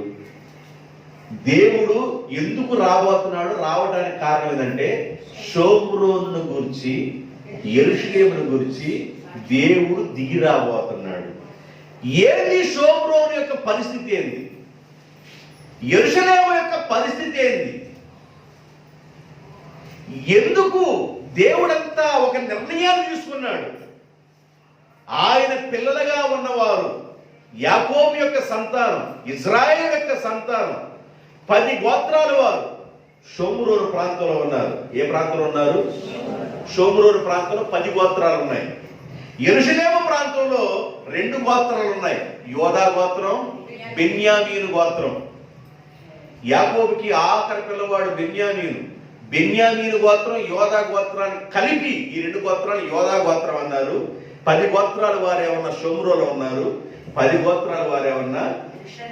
దేవుడు ఎందుకు రాబోతున్నాడు? రావడానికి కారణం ఏంటంటే షోమ్రోను గురించి, యెరూషలేమును గురించి దేవుడు దిగి రాబోతున్నాడు. ఏంది షోమ్రోను యొక్క పరిస్థితి? ఏంది యెరూషలేము యొక్క పరిస్థితి? ఏంది? ఎందుకు దేవుడంతా ఒక నిర్ణయాన్ని తీసుకున్నాడు? ఆయన పిల్లలుగా ఉన్నవారు, యాకోబు యొక్క సంతానం, ఇజ్రాయేలు యొక్క సంతానం, 10 గోత్రాల వారు షోమ్రోను ప్రాంతంలో ఉన్నారు. ఏ ప్రాంతంలో ఉన్నారు? షోమ్రోను ప్రాంతంలో 10 గోత్రాలు ఉన్నాయి. యెరూషలేము ప్రాంతంలో 2 గోత్రాలు ఉన్నాయి. యోధా గోత్రం, బెన్యామీను గోత్రం. యాకోబుకి ఆఖరి పిల్లవాడు బెన్యామీను. బెన్యామీను గోత్రం యోధా గోత్రాన్ని కలిపి ఈ 2 గోత్రాలు యోధా గోత్రం అన్నారు. 10 గోత్రాల వారు ఏమన్నా షోమ్రోలో ఉన్నారు, 10 గోత్రాల వారు ఏమన్నా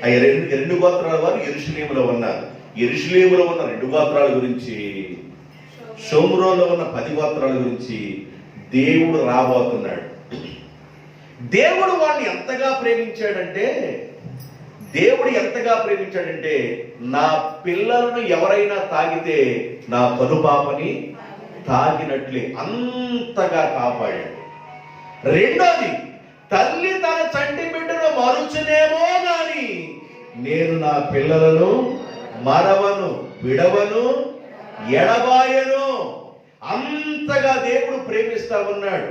2 గోత్రాల వారు యెరూషలేములో ఉన్నారు. యెరూషలేములో ఉన్న 2 గోత్రాల గురించి, షోమ్రోలో ఉన్న 10 గోత్రాల గురించి దేవుడు రాబోతున్నాడు. దేవుడు వాళ్ళని ఎంతగా ప్రేమించాడంటే, నా పిల్లలను ఎవరైనా తాగితే నా కనుపాపని తాగినట్లే అంతగా కాపాడాడు. రెండోది, తల్లి తన చంటి బిడ్డను మరుచునేమో గాని నేను నా పిల్లలను మరవను, విడవను, ఎడబాయను. అంతగా దేవుడు ప్రేమిస్తా ఉన్నాడు.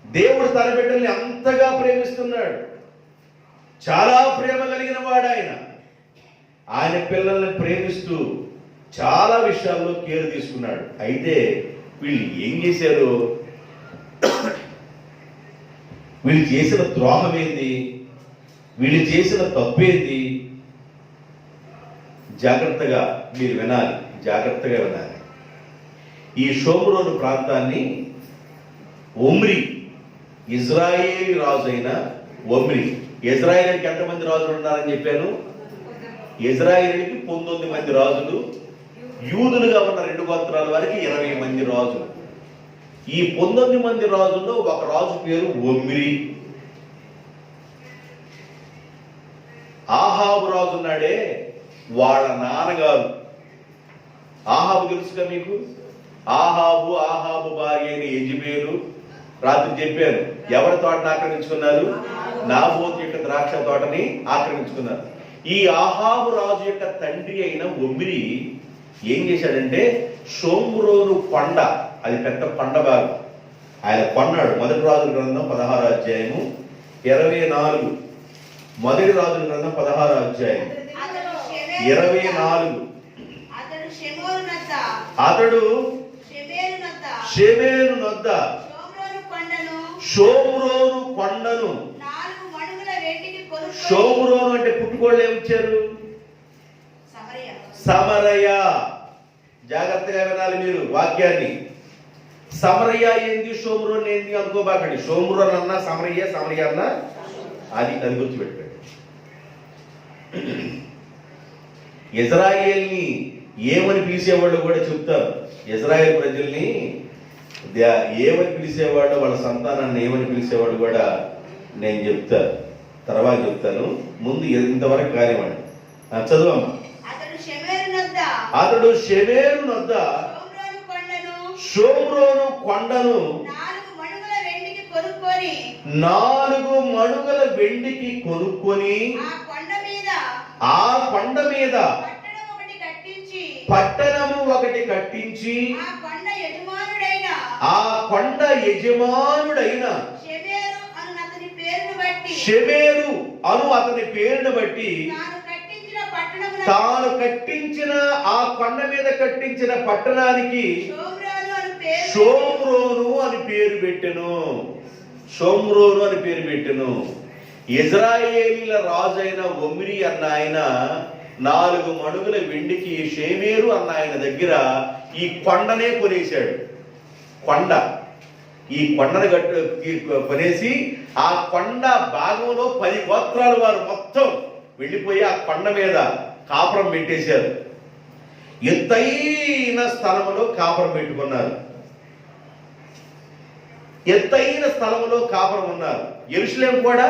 దేవుడు తన బిడ్డల్ని అంతగా ప్రేమిస్తున్నాడు. చాలా ప్రేమ కలిగిన వాడు ఆయన. ఆయన పిల్లల్ని ప్రేమిస్తూ చాలా విషయాల్లో కేర్ తీసుకున్నాడు. అయితే వీళ్ళు ఏం చేశారు? వీళ్ళు చేసిన ద్రోహం ఏంది? వీళ్ళు చేసిన తప్పేంది? జాగ్రత్తగా మీరు వినాలి, జాగ్రత్తగా వినాలి. ఈ షోమ్రోను ప్రాంతాన్ని ఒమ్రి, ఇజ్రాయేలీ రాజు అయిన ఒమ్రి, ఇజ్రాయేలీకి ఎంతమంది రాజులు ఉన్నారని చెప్పాను? ఇజ్రాయేలీకి 19 మంది రాజులు, యూదులుగా ఉన్న 2 గోత్రాల వారికి 20 మంది రాజులు. ఈ 19 మంది రాజుల్లో ఒక రాజు పేరు ఒమ్రి. ఆహాబు రాజు ఉన్నాడే, వాళ్ళ నాన్నగారు. ఆహాబు తెలుసుగా మీకు? ఆహాబు భార్య అయిన యెజెబెలు. రాత్రి చెప్పాను, ఎవరి తోటని ఆక్రమించుకున్నారు? నాబోతు యొక్క ద్రాక్ష తోటని ఆక్రమించుకున్నారు. ఈ ఆహాబు రాజు యొక్క తండ్రి అయిన ఒమ్రి ఏం చేశాడంటే, షోమ్రోను కొండ, అది పెద్ద కొండ భాగం, ఆయన కొన్నాడు. మొదటి రాజుల గ్రంథం 16వ అధ్యాయము 24. మొదటి రాజుల గ్రంథం 16వ అధ్యాయం 24. అతడు షెమేరు నొద్ద షోమ్రోను కొండను, షోమ్రోను అంటే పుట్టుకోళ్ళు ఏమిచ్చారు? సమరయ. జాగ్రత్తగా వినాలి మీరు వాక్యాన్ని. సమరయ ఏంది, షోమ్రోన్ ఏంది అనుకోబాకండి. షోమ్రోన్ అన్నా సమరయ, సమరయ అన్నా అది గుర్తుపెట్టుకోండి. ఇజ్రాయేల్ని ఏమని పిలిచేవాళ్ళు కూడా చెప్తారు. ఇజ్రాయేల్ ప్రజల్ని ఏమని పిలిచేవాడు, వాళ్ళ సంతానాన్ని ఏమని పిలిచేవాడు కూడా నేను చెప్తాను. తర్వాత చెప్తాను, ముందు ఇంతవరకు కార్యమండి. చదువమ్మా. అతడు షెమెరు నొద్ద షోమ్రోను కొండను 4 మణుగల వెండికి కొనుక్కొని ఆ కొండ మీద పట్టణము ఒకటి కట్టించి ఆ కొండ యజమానుడైన షెమెరు అను అతని పేరును బట్టి తాను కట్టించిన ఆ కొండ మీద కట్టించిన పట్టణానికి షోమ్రోను అని పేరు పెట్టెను. షోమ్రోను అని పేరు పెట్టెను. ఇజ్రాయేలీల రాజైన ఒమ్రి అన్న ఆయన 4 మణుగుల వెండికి షెమెరు అన్న ఆయన దగ్గర ఈ కొండనే కొనేశాడు. ఈ కొండను కొనేసి ఆ కొండ భాగంలో 10 గోత్రాల వారు మొత్తం వెళ్ళిపోయి ఆ కొండ మీద కాపురం పెట్టేశారు. ఎత్తైన స్థలములో కాపురం పెట్టుకున్నారు. ఎత్తైన స్థలములో కాపురం ఉన్నారు. యెరూషలేము కూడా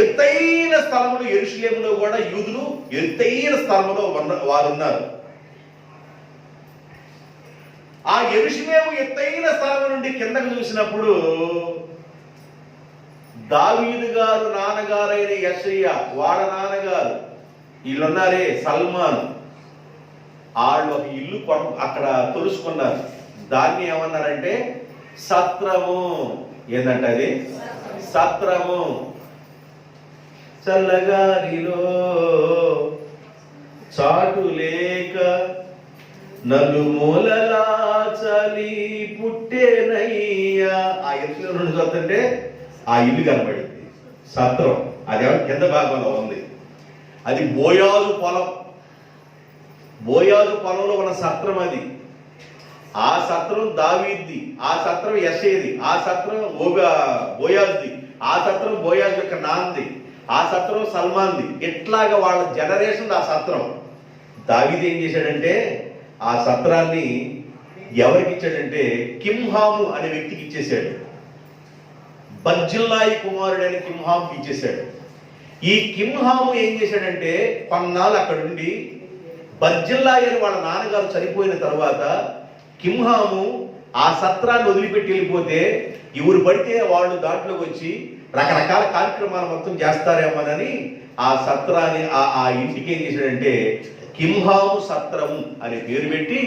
ఎత్తైన స్థలములు. యెరూషలేములో కూడా యూదులు ఎత్తైన స్థలములో వారు ఉన్నారు. ఆ యెరూషలేము ఎత్తైన స్థలం నుండి కిందకు చూసినప్పుడు దావీదు గారు నాన్నగారైన యెషయా వాళ్ళ నాన్నగారు వీళ్ళున్నారే సల్మాన్, వాళ్ళు ఒక ఇల్లు అక్కడ తొలుసుకున్నారు. దాన్ని ఏమన్నారంటే సత్రము. ఏంటంటే అది సత్రము. చల్లగారిలో చాటు లేక నలుమూలలా చలి పుట్టేనయ్యా. ఆ ఇల్లు నుండి చూస్తుంటే ఆ ఇల్లు కనబడింది సత్రం. అది కింద భాగంలో ఉంది. అది బోయాజు పొలం. బోయాజు పొలంలో ఉన్న సత్రం అది. ఆ సత్రం దావీద్ది, ఆ సత్రం యెషయాది, ఆ సత్రం బోయాజ్ది, ఆ సత్రం బోయాజు యొక్క నాన్నది, ఆ సత్రం సల్మాన్ది. ఇట్లాగా వాళ్ళ జనరేషన్ ఆ సత్రం. దావీదు ఏం చేశాడంటే ఆ సత్రాన్ని ఎవరికి ఇచ్చాడంటే కింహాము అనే వ్యక్తికి ఇచ్చేశాడు. బర్జిల్లాయి కుమారుడైన కింహాముకి ఇచ్చేశాడు. ఈ కింహాము ఏం చేశాడంటే కొన్నాళ్ళు అక్కడ ఉండి బర్జిల్లాయి అని వాళ్ళ నాన్నగారు చనిపోయిన తర్వాత కింహాము ఆ సత్రాన్ని వదిలిపెట్టి వెళ్ళిపోతే ఎవరు పడితే వాళ్ళు దాంట్లోకి వచ్చి రకరకాల కార్యక్రమాలు మొత్తం చేస్తారేమోనని ఆ సత్రాన్ని ఆ ఇంటికి ఏం చేశాడంటే కింహాము సత్రము అనే పేరు పెట్టి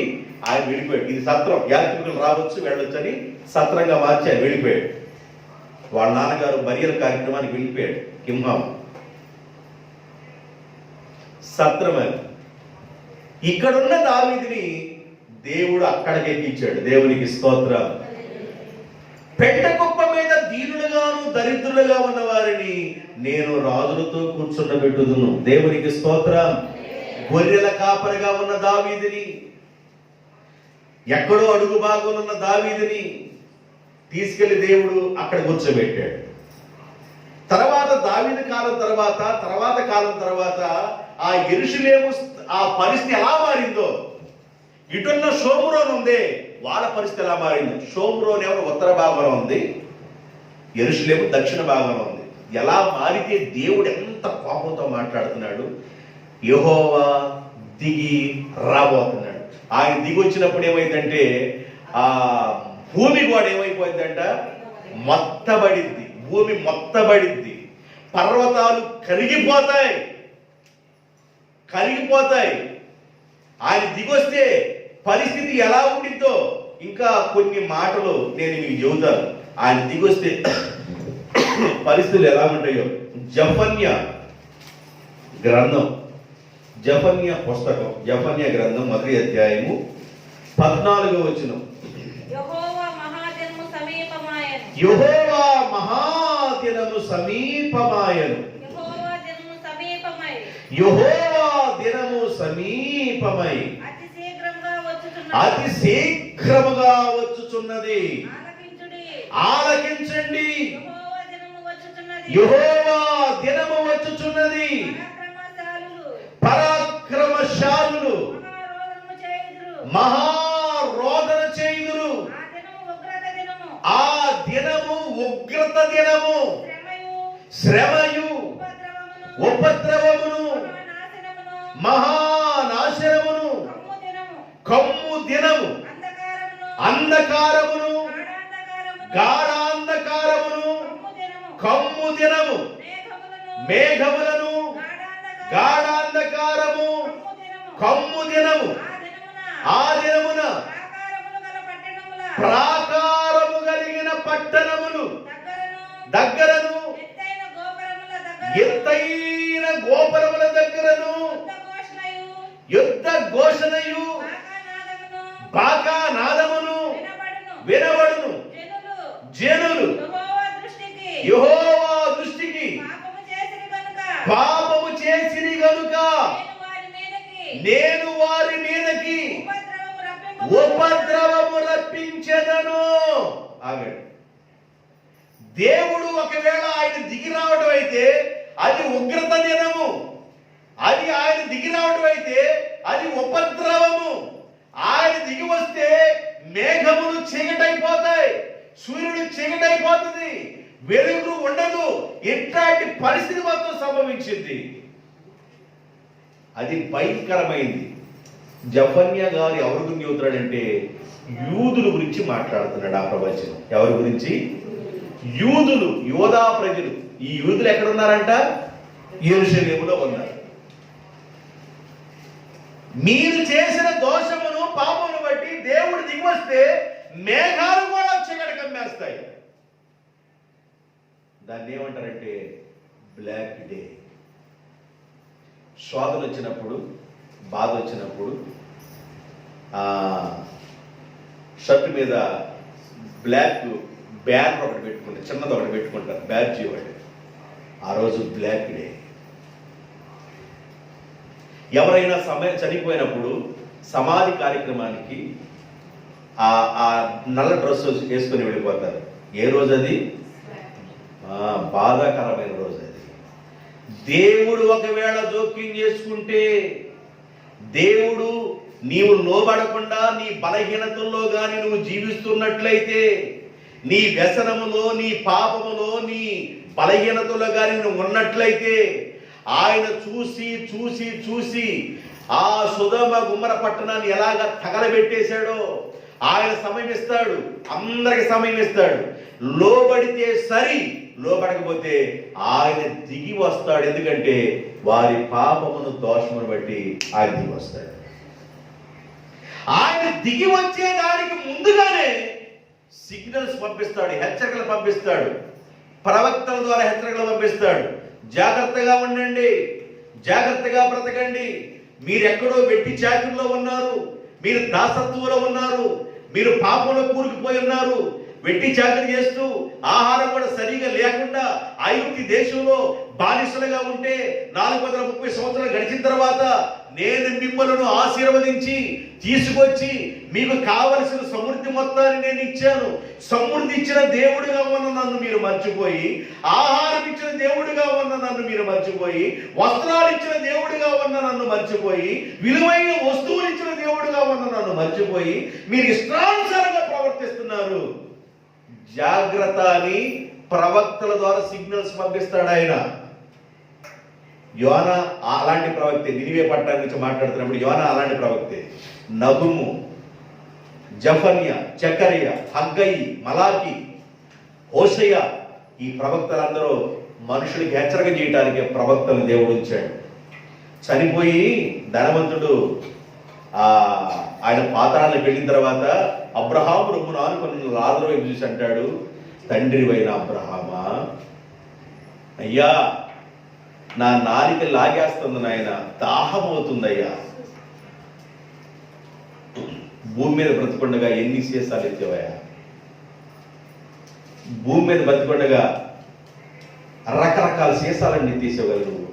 ఆయన వెళ్ళిపోయాడు. ఇది సత్రం, యాత్రికులు రావచ్చు వెళ్ళొచ్చు అని సత్రంగా మార్చి ఆయన వెళ్ళిపోయాడు. వాళ్ళ నాన్నగారు బరియల కార్యక్రమానికి వెళ్ళిపోయాడు కింహాము. సత్రం అని ఇక్కడున్న దావీదుని దేవుడు అక్కడికి ఎక్కించాడు. దేవునికి స్తోత్రం. పెట్ట కుప్ప మీద దీనులుగాను దరిద్రులుగా ఉన్న వారిని నేను రాజులతో కూర్చుండబెట్టుదును. దేవునికి స్తోత్రం. గొర్రెల కాపరిగా ఉన్న దావీదుని, ఎక్కడో అడుగు భాగంలో ఉన్న దావీదుని తీసుకెళ్లి దేవుడు అక్కడ కూర్చోబెట్టాడు. తర్వాత దావీదు కాలం తర్వాత ఆ యెరూషలేము ఆ పరిస్థితి ఎలా మారిందో, ఇటున్న షోమ్రోన్ ఉంది, వాళ్ళ పరిస్థితి ఎలా మారింది. షోమ్రోన్ ఏమో ఉత్తర భాగంలో ఉంది, యెరూషలేము దక్షిణ భాగంలో ఉంది. ఎలా మారితే దేవుడు ఎంత కోపంతో మాట్లాడుతున్నాడు. యెహోవా దిగి రాబోతున్నాడు. ఆయన దిగి వచ్చినప్పుడు ఏమైందంటే ఆ భూమి కూడా ఏమైపోయిందంట, మొత్తబడిద్ది. భూమి మొత్తబడిద్ది. పర్వతాలు కరిగిపోతాయి. ఆయన దిగొస్తే పరిస్థితి ఎలా ఉండిద్దో ఇంకా కొన్ని మాటలు నేను మీకు చెబుతాను. ఆయన దిగొస్తే పరిస్థితులు ఎలా ఉంటాయో. జఫన్యా గ్రంథం, జఫన్యా పుస్తకం, జఫన్యా గ్రంథం 1వ అధ్యాయము 14వ వచనం. యెహోవా మహాదినము సమీపమాయెను. యెహోవా దినము సమీపమై అతి శీఘ్రముగా వచ్చుచున్నది. ఆలకించండి, యెహోవా దినము వచ్చుచున్నది. పరాక్రమశాలులు మహారోదన చేయుదురు. ఆ దినము ఉగ్రత దినము, శ్రమయు, ఉపద్రవమును, మహానాశనమును, కమ్ము దినము, అంధకారమును, గాఢాంధకారమును, కమ్ము దినము, మేఘములను, గాఢాంధకారము, కమ్ము దినము, ఆ దినమున ప్రాకారము కలిగిన పట్టణములు దగ్గరను, ఎత్తైన గోపురముల దగ్గరను, యుద్ధ ఘోషణయు, బాకానాదమును వినబడును. జనులు యెహోవా దృష్టికి పాపము చేసిరి గనుక నేను వారి మీదకి ఉపద్రవము రప్పించెదను. ఆగండి. దేవుడు ఒకవేళ ఆయన దిగి రావడం అయితే అది ఉగ్రత దినము, అది ఆయన దిగి రావడం అయితే అది ఉపద్రవము. ఆయన దిగి వస్తే మేఘములు చీకటైపోతాయి, సూర్యుడు చీకటైపోతుంది, వెలుగు ఉండదు. ఇట్లాంటి పరిస్థితి మొత్తం సంభవించింది. అది భయంకరమైంది. జఫన్యా గారు ఎవరి గురించి చెబుతున్నాడంటే యూదుల గురించి మాట్లాడుతున్నాడు ఆ ప్రవచనం. ఎవరి గురించి? యూదులు, యోధా ప్రజలు. ఈ యూదులు ఎక్కడున్నారంట? యెరూషలేములో ఉన్నారు. మీరు చేసిన దోషమును పాపమును బట్టి దేవుడు దిగి వస్తే మేఘాలు కూడా చీకటి కమ్మేస్తాయి. దాన్ని ఏమంటారంటే బ్లాక్ డే. శోధన వచ్చినప్పుడు, బాధ వచ్చినప్పుడు షర్ట్ మీద బ్లాక్ బ్యానర్ ఒకటి పెట్టుకుంటారు, చిన్నది ఒకటి పెట్టుకుంటారు, బ్యాడ్జీ ఒకటి. ఆ రోజు బ్లాక్ డే. ఎవరైనా చనిపోయినప్పుడు సమాధి కార్యక్రమానికి ఆ నల్ల డ్రెస్ వేసుకొని వెళ్ళిపోతారు. ఏ రోజు అది? బాధాకరమైన రోజు అది. దేవుడు ఒకవేళ జోక్యం చేసుకుంటే, దేవుడు నీవు లోబడకుండా నీ బలహీనతల్లో గాని నువ్వు జీవిస్తున్నట్లయితే, నీ వ్యసనములో, నీ పాపములో, నీ బలహీనతలో గాని నువ్వు ఉన్నట్లయితే, ఆయన చూసి చూసి చూసి ఆ సొదొమ గుమ్మర పట్టణాన్ని ఎలాగ తగలబెట్టేశాడో ఆయన సమయం ఇస్తాడు, అందరికి సమయం ఇస్తాడు. లోబడితే సరి, లోబడకపోతే ఆయన దిగి వస్తాడు. ఎందుకంటే వారి పాపమును, దోషమును బట్టి ఆయన దిగి వస్తాడు. ఆయన దిగి వచ్చే దానికి ముందుగానే సిగ్నల్స్ పంపిస్తాడు, హెచ్చరికలు పంపిస్తాడు, ప్రవక్తల ద్వారా హెచ్చరికలు పంపిస్తాడు. జాగ్రత్తగా ఉండండి, జాగ్రత్తగా బ్రతకండి, మీరెక్కడో వెట్టి చాకిరిలో ఉన్నారు, మీరు దాసత్వంలో ఉన్నారు, మీరు పాపంలో కూరుకుపోయి ఉన్నారు, వెట్టి చాకరీ చేస్తూ ఆహారం కూడా సరిగా లేకుండా ఐగుప్తు దేశంలో బానిసలుగా ఉంటే 430 సంవత్సరాలు గడిచిన తర్వాత నేను మిమ్మల్ని ఆశీర్వదించి తీసుకొచ్చి మీకు కావలసిన సమృద్ధి మొత్తాన్ని నేను ఇచ్చాను. సమృద్ధి ఇచ్చిన దేవుడిగా ఉన్న నన్ను మీరు మర్చిపోయి, ఆహారం ఇచ్చిన దేవుడిగా ఉన్న నన్ను మీరు మర్చిపోయి, వస్త్రాలు ఇచ్చిన దేవుడిగా ఉన్న నన్ను మర్చిపోయి, విలువైన వస్తువులు ఇచ్చిన దేవుడిగా ఉన్న నన్ను మర్చిపోయి మీరు ఇష్టానుసారంగా ప్రవర్తిస్తున్నారు. జాగ్రత్త అని ప్రవక్తల ద్వారా సిగ్నల్స్ పంపిస్తాడు ఆయన. యోనా అలాంటి ప్రవక్తే. నినివే పట్టణం గురించి మాట్లాడుతున్నప్పుడు యోనా అలాంటి ప్రవక్తే. నహుము, జఫన్యా, జకరియా, హగ్గయి, మలాకి, హోషేయ, ఈ ప్రవక్తలందరూ మనుషులకి హెచ్చరిక చేయడానికి ప్రవక్తలు దేవుడు ఉంచాడు. చనిపోయి ధనవంతుడు ఆయన పాతాళానికి వెళ్ళిన తర్వాత అబ్రహాము రొమ్మున ఆనుకొని లాజరు వైపు చూసి అంటాడు, తండ్రివైన అబ్రహామా, అయ్యా నా నాలిక లాగేస్తుంది నాయన, దాహం అవుతుందయ్యా. భూమి మీద బ్రతికొండగా ఎన్ని సీసాలు ఎత్తావయ్యా? భూమి మీద బ్రతికొండగా రకరకాల సీసాలన్నీ తీసేవగలరు నువ్వు.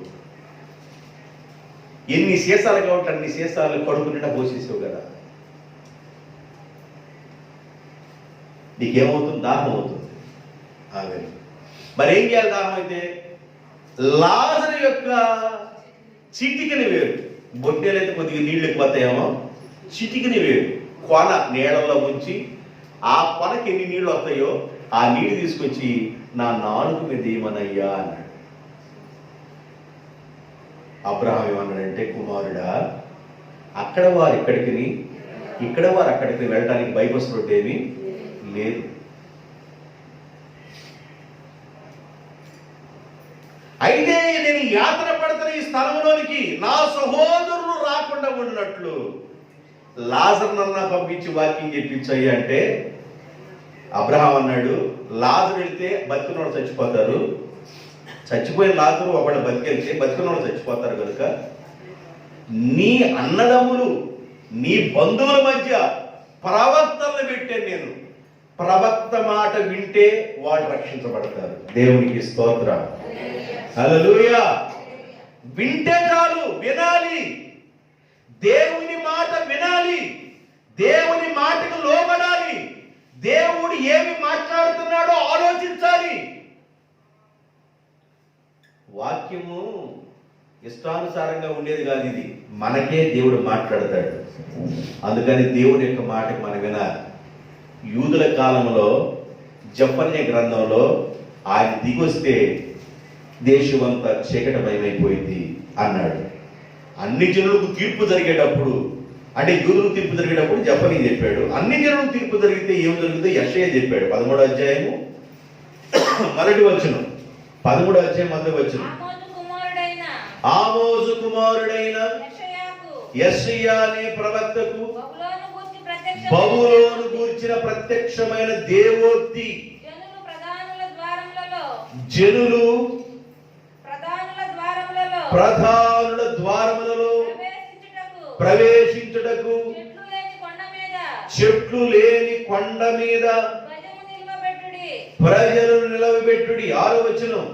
ఎన్ని సీసాలు కాబట్టి అన్ని సీసాలు కడుపు నిండా పోసేసావు కదా. నీకేమవుతుంది? దాహం అవుతుంది. మరి ఏం చేయాలి? దాహం అయితే లాజరు యొక్క చిటికని వేరు, బొట్టేలైతే కొద్దిగా నీళ్లు ఎక్కువతాయేమో, చిటికని వేరు కొన నీళ్ళల్లో ఉంచి ఆ కొనకి ఎన్ని నీళ్లు వస్తాయో ఆ నీళ్లు తీసుకొచ్చి నా నాలుగు మీద ఏమనయ్యా అన్నాడు. అబ్రహాం ఏమన్నాడంటే, కుమారుడా, అక్కడ వారు ఇక్కడికి, ఇక్కడ వారు అక్కడికి వెళ్ళడానికి బైపాస్ రోడ్ ఏమీ లేదు. అయితే నేను యాత్ర పడుతున్న ఈ స్థలంలోనికి నా సహోదరులు రాకుండా ఉన్నట్లు లాజరునన్నా పంపించి వాక్యం చెప్పించాయి అంటే, అబ్రహాం అన్నాడు, లాజరు వెళ్తే బతికినోడు చచ్చిపోతారు, చచ్చిపోయిన లాజరు ఒకళ్ళు బతికెళ్తే బతికినోడు చచ్చిపోతారు కనుక నీ అన్నదమ్ములు నీ బంధువుల మధ్య ప్రవక్తలను పెట్టాను నేను. ప్రవక్త మాట వింటే వాడు రక్షించబడతారు. దేవునికి స్తోత్రం, హల్లెలూయా. వింటే చాలు, వినాలి, దేవుని మాట వినాలి, దేవుని మాటకు లోబడాలి, దేవుడు ఏమి మాట్లాడుతున్నాడో ఆలోచించాలి. వాక్యము ఇష్టానుసారంగా ఉండేది కాదు, ఇది మనకే దేవుడు మాట్లాడతాడు. అందుకని దేవుని యొక్క మాటకు మనం వినాలి. యూదుల కాలంలో జెఫన్యా గ్రంథంలో ఆయన దిగొస్తే దేశమంతా చీకటమయమైపోయింది అన్నాడు. అన్ని జనులకు తీర్పు జరిగేటప్పుడు, అంటే యూదులకు తీర్పు జరిగేటప్పుడు జెఫన్యా చెప్పాడు. అన్ని జనులకు తీర్పు జరిగితే ఏం జరుగుతుందో యెషయా చెప్పాడు. 13వ అధ్యాయము 1వ వచనం, 13వ అధ్యాయం 1వ వచనం. ఆమోజు కుమారుడైన యెషయా అనే ప్రవక్తకు బబులోను గూర్చిన ప్రత్యక్షమైన దేవోక్తి జనులు ప్రధానుల ద్వారములలో ప్రవేశించుటకు చెట్లు లేని కొండ మీద ప్రజలను నిలవబెట్టుడి. 6వ వచనం,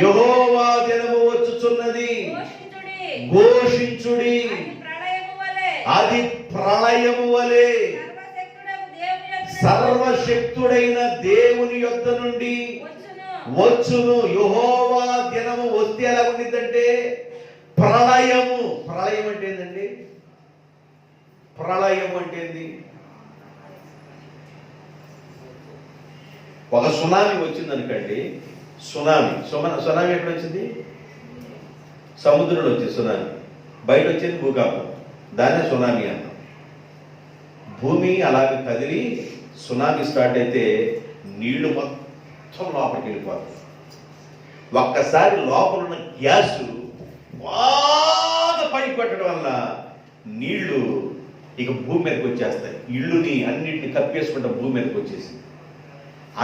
యెహోవా దినము వచ్చుచున్నది, ఘోషించుడి, అది ప్రళయము వలె సర్వశక్తుడైన దేవుని యొద్ద నుండి వచ్చును. యెహోవా దినము వస్తే ఎలా ఉండిద్దంటే ప్రళయము. ప్రళయం అంటే ఏంటండి? ప్రళయం అంటే ఏంది? ఒక సునామీ వచ్చింది అనుకోండి. సునామీ ఎక్కడ వచ్చింది? సముద్రంలో వచ్చింది సునామీ. బయట వచ్చేది భూకంపం, దాన్నే సునామీ అన్నాం. భూమి అలాగే కదిలి సునామీ స్టార్ట్ అయితే నీళ్లు మొత్తం లోపలికి వెళ్ళిపోతాయి. ఒక్కసారి లోపల ఉన్న గ్యాస్ బాగా పైకి పెట్టడం వల్ల నీళ్లు ఇక భూమి మీదకి వచ్చేస్తాయి. ఇళ్ళుని అన్నింటిని కప్పేసుకుంటా భూమి మీదకి వచ్చేసి,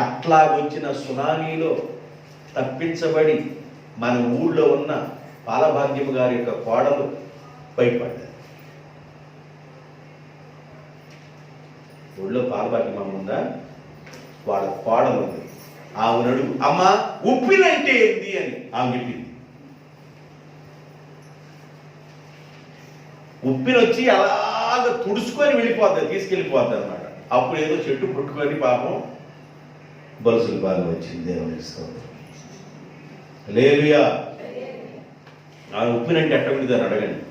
అట్లా వచ్చిన సునామీలో తప్పించబడి మన ఊళ్ళో ఉన్న పాలభాగ్యము గారి యొక్క కోడలు బయటపడ్డారు. ఊళ్ళో పాలభాగ్యం ఉందా? వాళ్ళ కోడలు ఉంది. ఆమెను అడుగు, అమ్మ ఉప్పినంటే ఏంది అని ఆమె చెప్పింది. ఉప్పినొచ్చి అలాగ తుడుచుకొని వెళ్ళిపోద్ది, తీసుకెళ్ళిపోద్ది అనమాట. అప్పుడు ఏదో చెట్టు పుట్టుకొని పాపం బలుసుల బాగా వచ్చింది. దేవుని స్తోత్రం, హల్లెలూయా. ఆ ఉప్పినంటే ఎట్ట ఉండిద్దని అడగండి.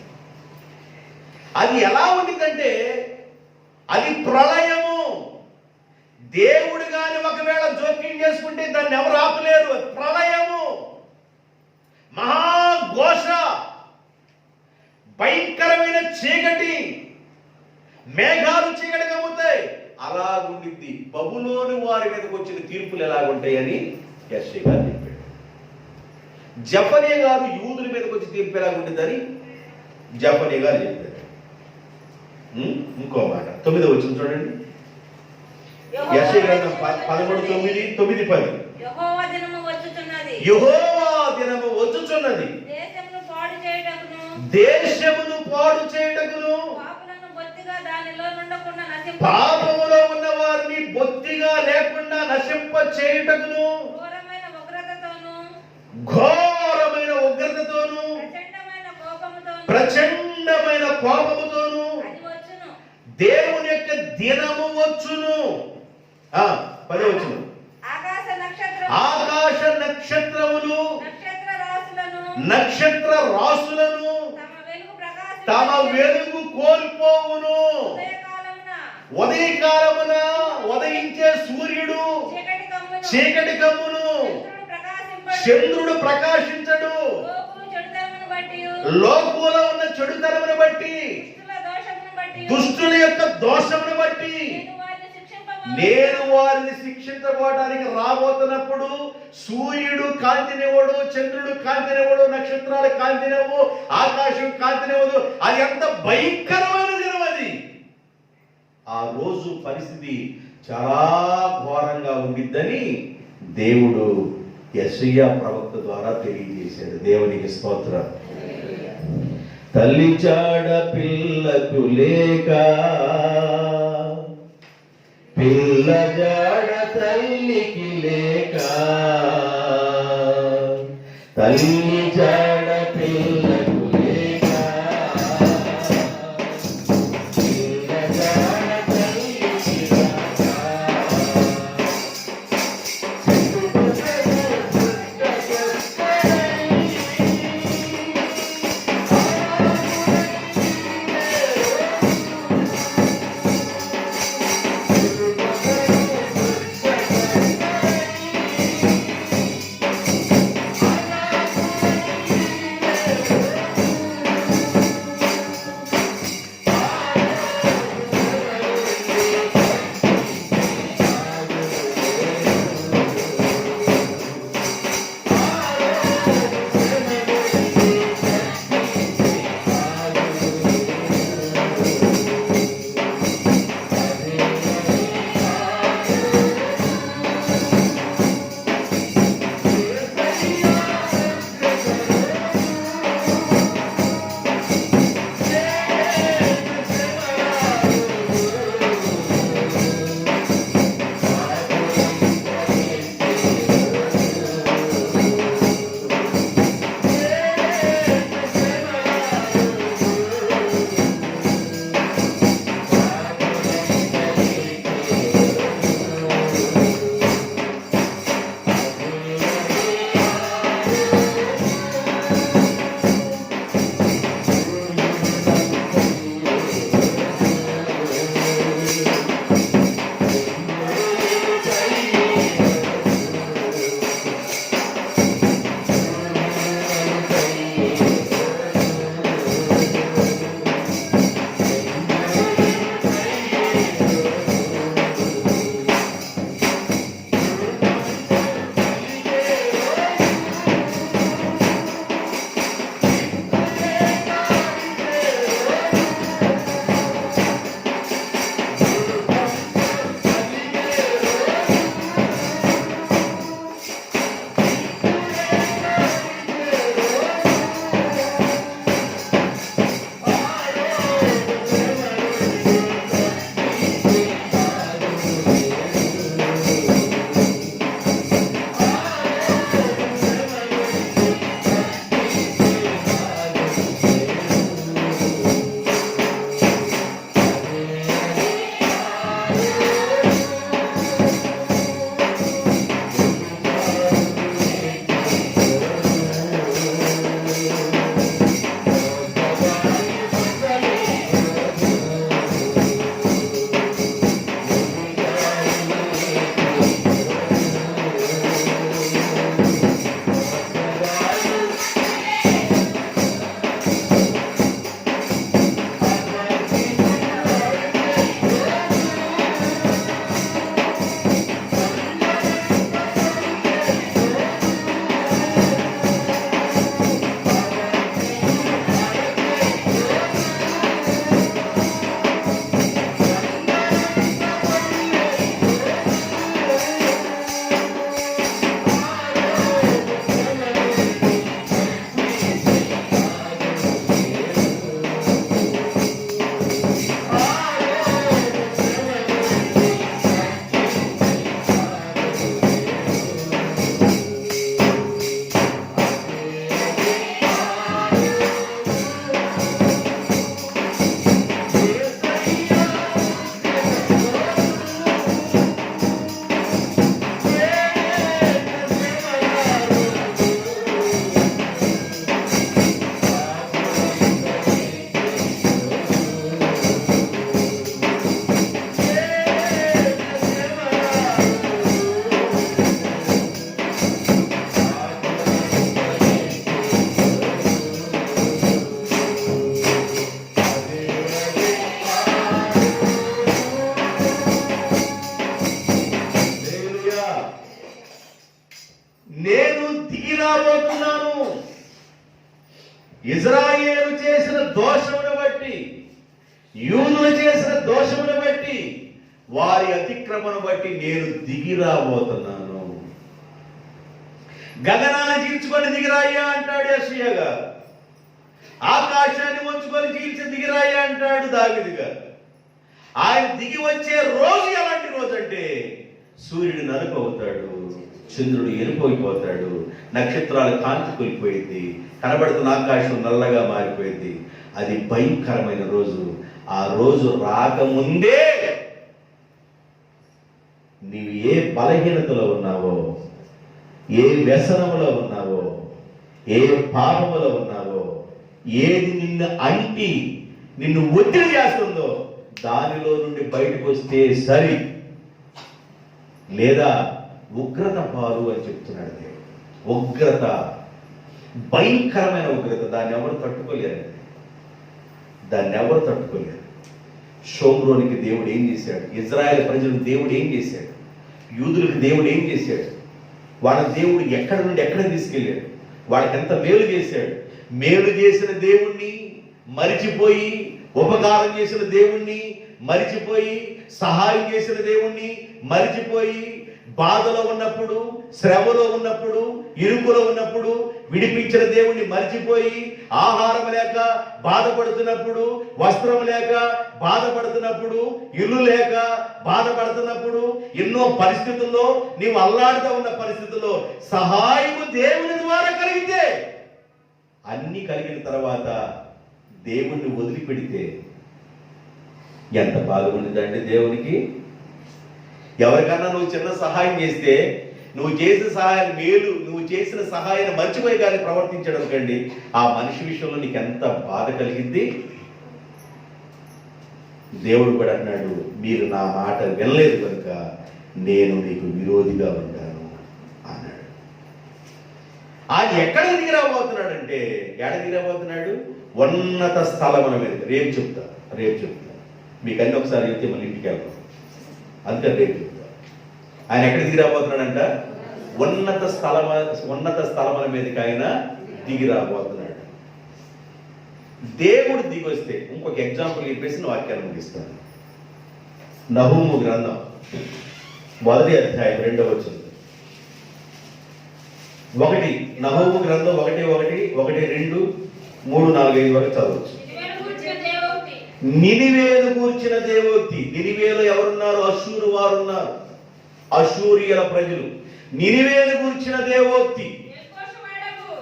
అది ఎలా ఉండిద్దంటే అది ప్రళయము. దేవుడు గాని ఒకవేళ జోక్యం చేసుకుంటే దాన్ని ఎవరు ఆపలేరు. ప్రళయము, మహాఘోష, భయంకరమైన చీకటి, మేఘాలు చీకటి కమ్ముతాయి. అలాగుండిద్ది. బబులోను వారి మీదకి వచ్చిన తీర్పులు ఎలాగుంటాయని యెషయా గారు చెప్పాడు. జెఫన్యా గారు యూదుల మీదకి వచ్చి తీర్పు ఎలాగుంటుందని జెఫన్యా గారు చెప్పాడు. ఇంకో మాట 9వ వచనం చూడండి. యెషయా గ్రంథం 13:9-10. యెహోవా దినము వచ్చుచున్నది, దేశమును పాడు చేయుటకును, పాపములో ఉన్న వారిని బొత్తిగా లేకుండా నశింప చేయుటకును, ఘోరమైన ఉగ్రతతోను ప్రచండమైన కోపముతోను దేవుని యొక్క దినము వచ్చును. 10వ వచనం, ఆకాశ నక్షత్రములు నక్షత్ర రాసులను తమ వెలుగు కోల్పోవును. ఉదయకాలమున ఉదయించే సూర్యుడు చీకటి కమ్మును, చంద్రుడు ప్రకాశించడు, లోకంలో ఉన్న చెడుతనమును బట్టి, దుష్టుల యొక్క దోషమును బట్టి నేను వారిని శిక్షించబోవడానికి రాబోతున్నప్పుడు సూర్యుడు కాంతినివ్వడు, చంద్రుడు కాంతినివ్వడు, నక్షత్రాలు కాంతినివ్వవు, ఆకాశం కాంతినివ్వదు. అది ఎంత భయంకరమైన దినం అది. ఆ రోజు పరిస్థితి చాలా ఘోరంగా ఉండిద్దని దేవుడు యెషయా ప్రవక్త ద్వారా తెలియజేశాడు. దేవునికి స్తోత్రం. తల్లి చాడ పిల్లకు లేక, పిల్ల జాడ తల్లికి లేక, తల్లి జాడ పిల్లకు లేక, పిల్ల జాడ తల్లికి లేక, దోషమును బట్టి, యూదులు చేసిన దోషమును బట్టి, వారి అతిక్రమను బట్టి నేను దిగి రాబోతున్నాను. గగనాన్ని చీల్చుకొని దిగిరాయ్యా అంటాడు యెషయా గారు. ఆకాశాన్ని వంచుకొని చీల్చి దిగిరాయ్యా అంటాడు దావీదు గారు. ఆయన దిగి వచ్చే రోజు ఎలాంటి రోజు అంటే సూర్యుడు నలుపు అవుతాడు, చంద్రుడు ఎరుపోయిపోతాడు, నక్షత్రాలు కాంతి కోల్పోయింది, కనబడుతున్న ఆకాశం నల్లగా మారిపోయింది. అది భయంకరమైన రోజు. ఆ రోజు రాకముందే నీవు ఏ బలహీనతలో ఉన్నావో, ఏ వ్యసనములో ఉన్నావో, ఏ పాపములో ఉన్నావో, ఏది నిన్ను అంటి నిన్ను ఒత్తిడి చేస్తుందో దానిలో నుండి బయటకు వస్తే సరి, లేదా ఉగ్రత పాలు అని చెప్తున్నాడు దేవుడు. ఉగ్రత, భయంకరమైన ఉగ్రత. దాన్ని ఎవరు తట్టుకోలేరు. షోమ్రోనికి దేవుడు ఏం చేశాడు? ఇజ్రాయెల్ ప్రజలకు దేవుడు ఏం చేశాడు? యూదులకు దేవుడు ఏం చేశాడు? వాళ్ళ దేవుడు ఎక్కడి నుండి ఎక్కడ తీసుకెళ్ళాడు? వాళ్ళకి ఎంత మేలు చేశాడు? మేలు చేసిన దేవుణ్ణి మరిచిపోయి, ఉపకారం చేసిన దేవుణ్ణి మరిచిపోయి, సహాయం చేసిన దేవుణ్ణి మరిచిపోయి, బాధలో ఉన్నప్పుడు, శ్రమలో ఉన్నప్పుడు, ఇరుకులో ఉన్నప్పుడు విడిపించిన దేవుణ్ణి మరిచిపోయి, ఆహారం లేక బాధపడుతున్నప్పుడు, వస్త్రం లేక బాధపడుతున్నప్పుడు, ఇల్లు లేక బాధపడుతున్నప్పుడు, ఎన్నో పరిస్థితుల్లో నీవు అల్లాడుతూ ఉన్న పరిస్థితుల్లో సహాయము దేవుని ద్వారా కలిగితే, అన్ని కలిగిన తర్వాత దేవుణ్ణి వదిలిపెడితే ఎంత బాధ ఉంటుందండి దేవునికి. ఎవరికన్నా నువ్వు చిన్న సహాయం చేస్తే, నువ్వు చేసిన సహాయం మేలు, నువ్వు చేసిన సహాయాన్ని మర్చిపోయి కానీ ప్రవర్తించడం కండి, ఆ మనిషి విషయంలో నీకు ఎంత బాధ కలిగింది. దేవుడు కూడా అన్నాడు, మీరు నా మాట వినలేదు కనుక నేను నీకు విరోధిగా ఉంటాను అన్నాడు. ఆయన ఎక్కడ దిగిరాబోతున్నాడంటే, ఎక్కడ దిగిరాబోతున్నాడు? ఉన్నత స్థలముల మీద. రేపు చెప్తా మీకు అన్ని ఒకసారి చెప్తే మళ్ళీ ఇంటికి వెళ్తాం. అంతే రేపు చెప్తా. ఆయన ఎక్కడ దిగిరాబోతున్నాడంట? ఉన్నత స్థలముల మీదకి ఆయన దిగిరాబోతున్నాడు. దేవుడు దిగి వస్తే, ఇంకొక ఎగ్జాంపుల్ చెప్పేసి వాక్యాన్ని ముగిస్తాను. నహూము గ్రంథం 1వ అధ్యాయం 2వ వచనం. 1 నహూము గ్రంథం 1:1, 1:2, 3, 4, 5 వరకు చదవచ్చు. నినివేను గూర్చిన దేవోక్తి. నినివేలో ఎవరున్నారు? అషూరు వారున్నారు, అషూరియల ప్రజలు. నినివేను గూర్చిన దేవోక్తి.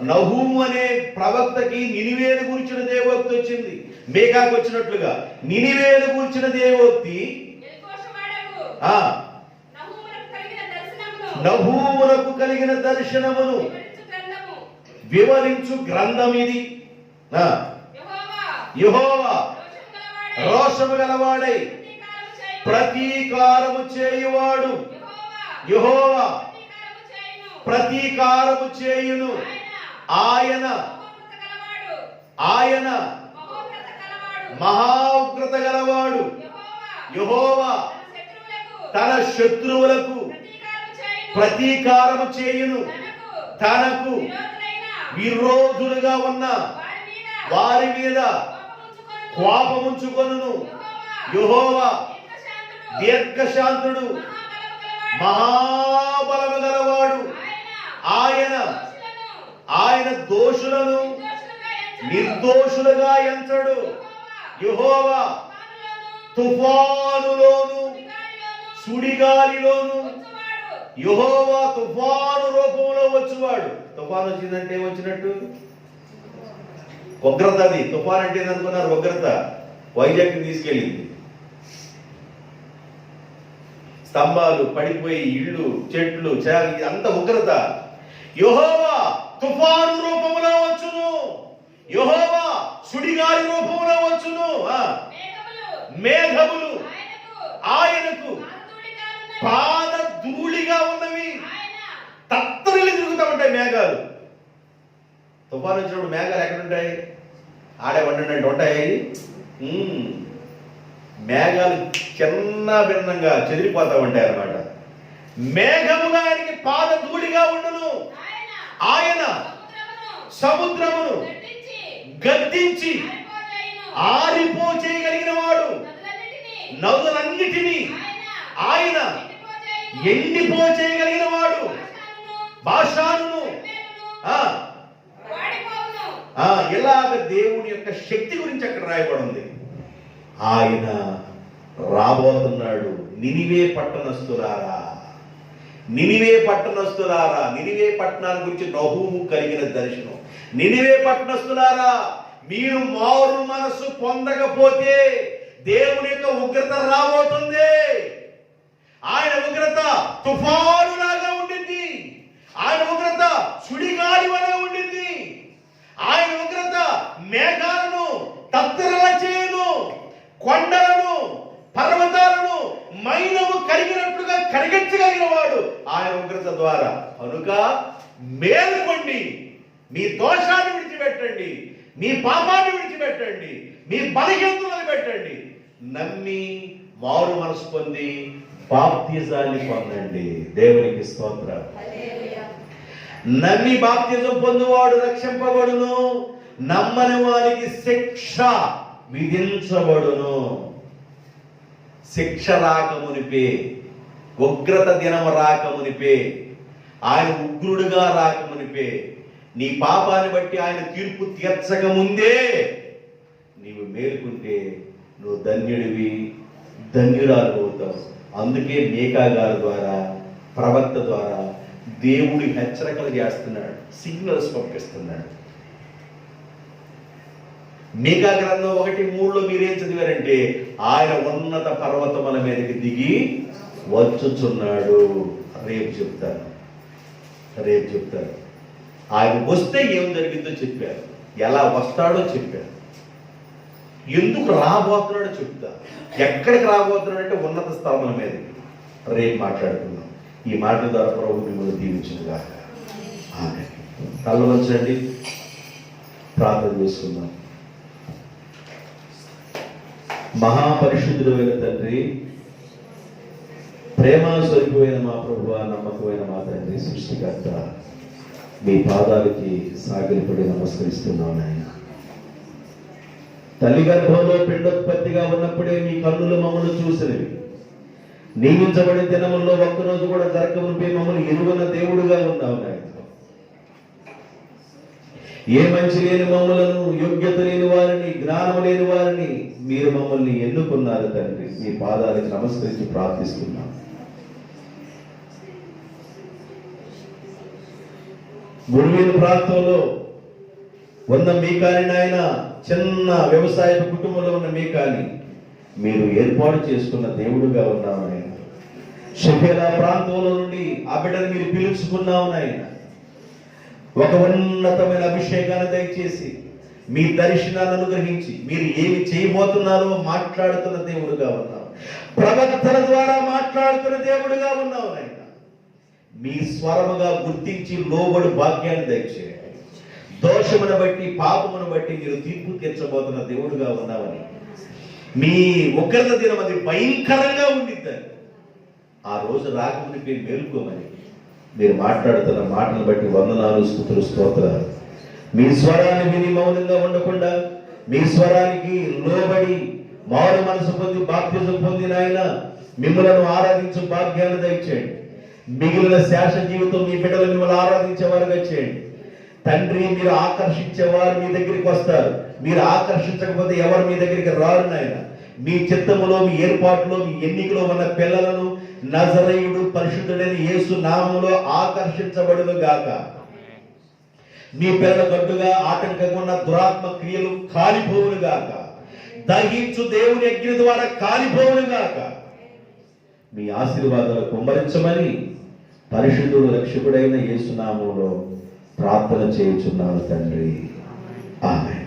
నహూము అనే ప్రవక్తకి నినివేను గూర్చిన దేవోక్తి వచ్చింది. మేకాకు వచ్చినట్లుగా నినివేను గూర్చిన దేవోక్తి. నహూమునకు కలిగిన దర్శనమును వివరించు గ్రంథం ఇది. యెహోవా రోషము గలవాడై ప్రతీకారము చేయువాడు. యెహోవా ప్రతీకారము చేయును. ఆయన మహోగ్రత గలవాడు. యెహోవా తన శత్రువులకు ప్రతీకారము చేయును. తనకు విరోధులుగా ఉన్న వారి మీద కోపముంచుకొనును. యెహోవా దీర్ఘశాంతుడు, మహాబలము గలవాడు. ఆయన దోషులను నిర్దోషులుగా ఎంచడు. యెహోవా తుఫానులోను సుడిగాలిలోను, యెహోవా తుఫాను రూపంలో వచ్చువాడు. తుఫాను వచ్చిందంటే ఏమొచ్చినట్టు? ఉగ్రత. అది తుఫాన్ అంటే ఏదనుకున్నారు? ఉగ్రత. వైజాగ్ని తీసుకెళ్ళింది. స్తంభాలు పడిపోయి, ఇళ్ళు, చెట్లు, అంత ఉగ్రత. యెహోవా తుఫాను రూపంలో వచ్చును. యెహోవా సుడిగాలి రూపంలో వచ్చును. మేఘములు ఆయనకు పాద ధూళిగా ఉన్నవి. తత్తరిల్లి తిరుగుతూ ఉంటాయి మేఘాలు. తుఫాను వచ్చినప్పుడు మేఘాలు ఎక్కడుంటాయి? ఆడే వండినట్టు ఉంటాయి. మేఘాలు చిన్న భిన్నంగా చెదిరిపోతా ఉంటాయి అన్నమాట. మేఘముగా ఆయనకి పాద ధూళిగా ఉండును. ఆయన సముద్రమును గద్దించి ఆరిపో చేయగలిగిన వాడు, నదులన్నిటినీ ఆయన ఎండిపో చేయగలిగిన వాడు, బాషానును ఇలాగ దేవుని యొక్క శక్తి గురించి అక్కడ రాయబడి ఉంది. ఆయన రాబోతున్నాడు. నినివే పట్టణస్తులారా, నినివే పట్టణస్తులారా, నినివే పట్టణాల గురించి నహూము కలిగిన దర్శనం. నినివే పట్టణస్తులారా, మీరు మారు మనసు పొందకపోతే దేవుని యొక్క ఉగ్రత రాబోతుంది. ఆయన ఉగ్రత తుఫాను లాగా ఉండింది. ఆయన ఉగ్రత సుడిగాలి వలె ఉండింది. ఆయన ఉగ్రత మేఘాలను తత్తరల చేయను, కొండలను పర్వతాలను మైనము కరిగినట్లుగా కరిగించగలిగిన వాడు ఆయన ఉగ్రత ద్వారా. కనుక మేలుకోండి, మీ దోషాన్ని విడిచిపెట్టండి, మీ పాపాన్ని విడిచిపెట్టండి, మీ బలహీనతలను పెట్టండి, నమ్మి మారు మనసు పొంది బాప్తిజాన్ని పొందండి. దేవునికి స్తోత్రం. నమ్మి బాప్తిజం పొందువాడు రక్షింపబడును, నమ్మని వారికి శిక్ష విధించబడును. శిక్ష రాకమునిపే, ఉగ్రత దినము రాకమునిపే, ఆయన ఉగ్రుడుగా రాకమునిపే, నీ పాపాన్ని బట్టి ఆయన తీర్పు తీర్చక ముందే నీవు మేలుకుంటే నువ్వు ధన్యుడివి, ధన్యురాలు అవుతావు. అందుకే మీకా గారి ద్వారా, ప్రవక్త ద్వారా దేవుడి హెచ్చరికలు చేస్తున్నాడు, సిగ్నల్స్ పంపిస్తున్నాడు. మీకా గ్రంథం 1:3 మీరేం చదివారంటే, ఆయన ఉన్నత పర్వతముల మీదకి దిగి వచ్చుచున్నాడు. రేపు చెప్తాను. ఆయన వస్తే ఏం జరిగిందో చెప్పారు, ఎలా వస్తాడో చెప్పారు, ఎందుకు రాబోతున్నాడో చెప్తా. ఎక్కడికి రాబోతున్నాడు అంటే ఉన్నత స్థలముల మీదకి. రేపు మాట్లాడుకుందాం. ఈ మాటల ద్వారా ప్రభు మిమ్మల్ని దీవించునుగాక. ఆమేన్. కళ్ళు వంచండి, ప్రార్థన చేసుకుందాం. మహాపరిశుద్ధుడైన తండ్రి, ప్రేమ స్వరూపమైన మా ప్రభువా, నమ్మకమైన మా తండ్రి, సృష్టికర్త, మీ పాదాలకి సాగిలపడి నమస్కరిస్తున్నాను నాయన. తల్లి గర్భంలో పిండోత్పత్తిగా ఉన్నప్పుడే మీ కన్నులు మమ్మల్ని చూసినవి. నియమించబడిన దినముల్లో ఒక్కరోజు కూడా జరగమునిపై మమ్మల్ని ఎరుగన్న దేవుడుగా ఉన్నావు నాయన. ఏ మంచి లేని మమ్మలను, యోగ్యత లేని వారిని, జ్ఞానం లేని వారిని మీరు మమ్మల్ని ఎన్నుకున్నారు తండ్రి. మీ పాదాలకు నమస్కరించి ప్రార్థిస్తున్నాం. గురువీన ప్రాంతంలో ఉన్న మీకాని నాయన, చిన్న వ్యవసాయ కుటుంబంలో ఉన్న మీకాని మీరు ఏర్పాటు చేసుకున్న దేవుడుగా ఉన్నావు నాయన. షెఫేలా ప్రాంతంలో నుండి ఆ బిడ్డను మీరు పిలుచుకున్నావు నాయన. ఒక ఉన్నతమైన అభిషేకాన్ని దయచేసి మీ దర్శనాన్ని అనుగ్రహించి మీరు ఏమి చేయబోతున్నారో మాట్లాడుతున్న దేవుడుగా ఉన్నావు. ప్రవక్తల ద్వారా మాట్లాడుతున్న దేవుడుగా ఉన్నావు నాయన. మీ స్వరముగా గుర్తించి లోబడి భాగ్యాన్ని దయచేయండి. దోషమును బట్టి, పాపమును బట్టి మీరు తీర్పు తీర్చబోతున్న దేవుడుగా ఉన్నావని, మీ ఉగ్రత దినం అది భయంకరంగా ఉండిద్దని, ఆ రోజు రాకముందు మేలుకోమని మీరు మాట్లాడుతున్న మాటలను బట్టి వందనాలు, స్తుతులు, స్తోత్రాలు. మీ స్వరాన్ని విని మౌనంగా ఉండకుండా మీ స్వరానికి లోబడి మారు మనసు పొంది బాప్తిజం పొందిన ఆయన మిమ్మలను ఆరాధించు భాగ్యాన్ని దయచేయండి. మిగిలిన శాశ్వత జీవితం మీ బిడ్డలు మిమ్మల్ని ఆరాధించేవారుగా చేయండి తండ్రి. మీరు ఆకర్షించేవారు మీ దగ్గరికి వస్తారు. మీరు ఆకర్షించకపోతే ఎవరు మీ దగ్గరికి రారు నాయన. మీ చిత్తములో, మీ ఏర్పాటులో, మీ ఎన్నికలో ఉన్న పిల్లలను నజరేయుడు పరిశుద్ధుడైన యేసు నామములో ఆకర్షించబడును గాక. మీ పిల్లల గడ్డుగా ఆటంకంగా ఉన్న దురాత్మ క్రియలు కాలిపోవును గాక. దహించు దేవుని అగ్ని ద్వారా కాలిపోవును గాక. మీ ఆశీర్వాదాలు కుమ్మరించమని పరిశుద్ధుడు రక్షకుడైన యేసు నామములో ప్రార్థన చేయుచున్నాను తండ్రి. ఆమేన్.